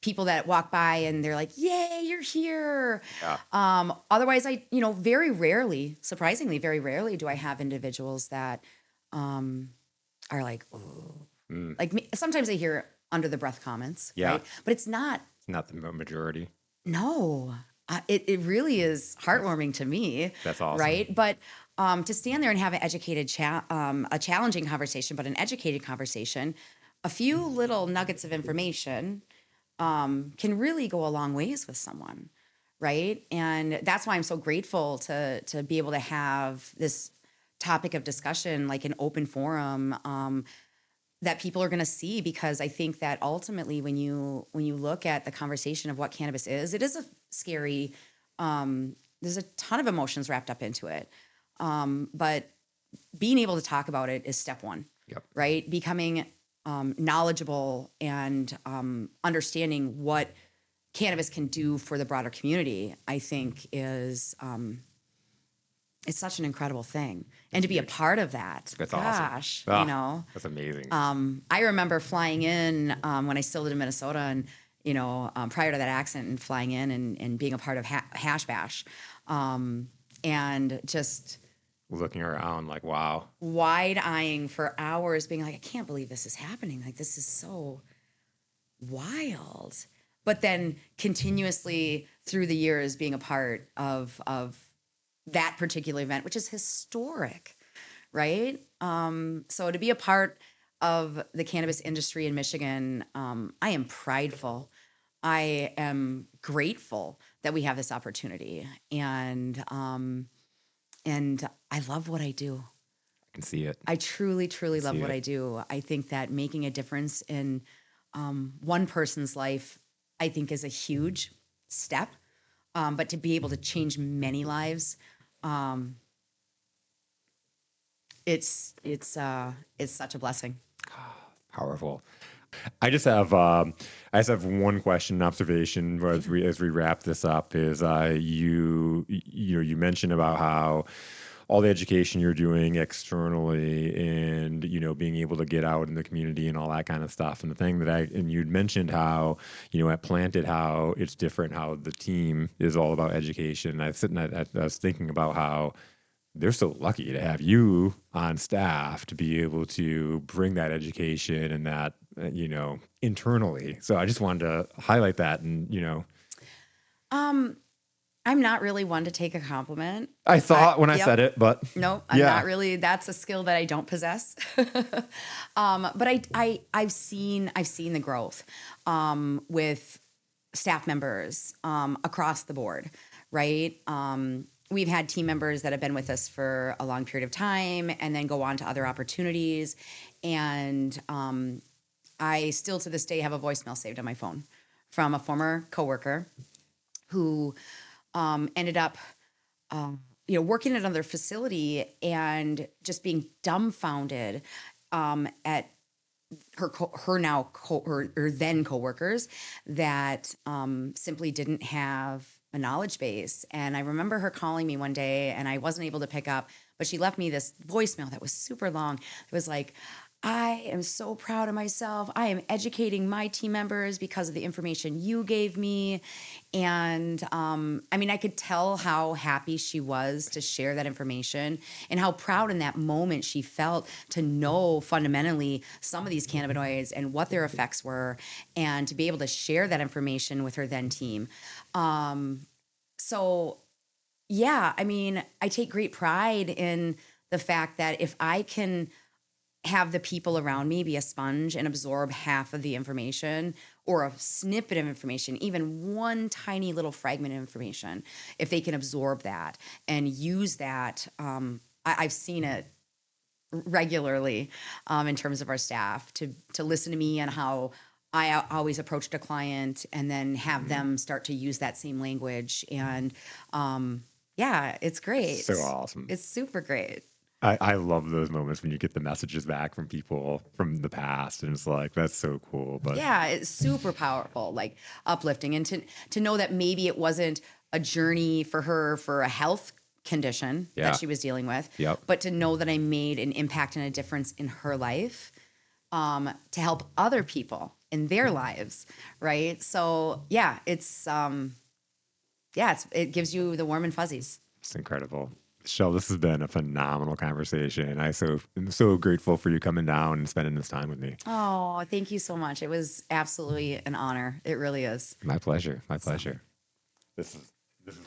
people that walk by and they're like, "Yay, you're here!" Yeah. Otherwise, very rarely, surprisingly, very rarely do I have individuals that are like, "Oh," Mm. like me. Sometimes I hear under the breath comments, Yeah. right? But it's not. It's not the majority. No, it really is heartwarming to me, That's awesome. right? But to stand there and have an a challenging conversation, but an educated conversation, a few little nuggets of information can really go a long ways with someone, right? And that's why I'm so grateful to be able to have this topic of discussion, like an open forum, that people are going to see, because I think that ultimately when you look at the conversation of what cannabis is, it is a scary, there's a ton of emotions wrapped up into it, but being able to talk about it is step one. Yep. Right? Becoming knowledgeable and understanding what cannabis can do for the broader community, I think is it's such an incredible thing. And to be a part of that, That's awesome. gosh, That's amazing. I remember flying in when I still lived in Minnesota and, prior to that accident and flying in and being a part of Hash Bash and just Looking around like, wow. wide eyeing for hours being like, I can't believe this is happening. Like, this is so wild. But then continuously through the years being a part of that particular event, which is historic, right? So to be a part of the cannabis industry in Michigan, I am prideful. I am grateful that we have this opportunity, and I love what I do. I can see it. I truly, truly love see what it. I do. I think that making a difference in one person's life, I think, is a huge step. But to be able to change many lives, it's such a blessing. Powerful. I just have one question and observation as we wrap this up is you mentioned about how all the education you're doing externally and being able to get out in the community and all that kind of stuff, and the thing and you'd mentioned how at Planted how it's different, how the team is all about education. And I was thinking about how they're so lucky to have you on staff to be able to bring that education and that internally. So I just wanted to highlight that. And Um, I'm not really one to take a compliment. I thought when I Yep. said it, but No, I'm yeah. not really. That's a skill that I don't possess. But I've seen the growth with staff members across the board, right? We've had team members that have been with us for a long period of time and then go on to other opportunities. And I still to this day have a voicemail saved on my phone from a former coworker who ended up working at another facility and just being dumbfounded at her then coworkers that simply didn't have a knowledge base. And I remember her calling me one day and I wasn't able to pick up, but she left me this voicemail that was super long. It was like, I am so proud of myself. I am educating my team members because of the information you gave me. And I could tell how happy she was to share that information and how proud in that moment she felt to know fundamentally some of these cannabinoids and what their effects were and to be able to share that information with her then team. So, yeah, I take great pride in the fact that if I can have the people around me be a sponge and absorb half of the information or a snippet of information, even one tiny little fragment of information, if they can absorb that and use that, I've seen it regularly in terms of our staff to listen to me and how I always approached a client and then have them start to use that same language. And yeah, it's great. So awesome. It's super great. I love those moments when you get the messages back from people from the past, and it's like that's so cool. But yeah, it's super powerful, like uplifting, and to know that maybe it wasn't a journey for her for a health condition that she was dealing with, but to know that I made an impact and a difference in her life, to help other people in their lives, right? So yeah, it gives you the warm and fuzzies. It's incredible. Michelle, this has been a phenomenal conversation. I'm so grateful for you coming down and spending this time with me. Oh, thank you so much. It was absolutely an honor. It really is. My pleasure. My pleasure. This is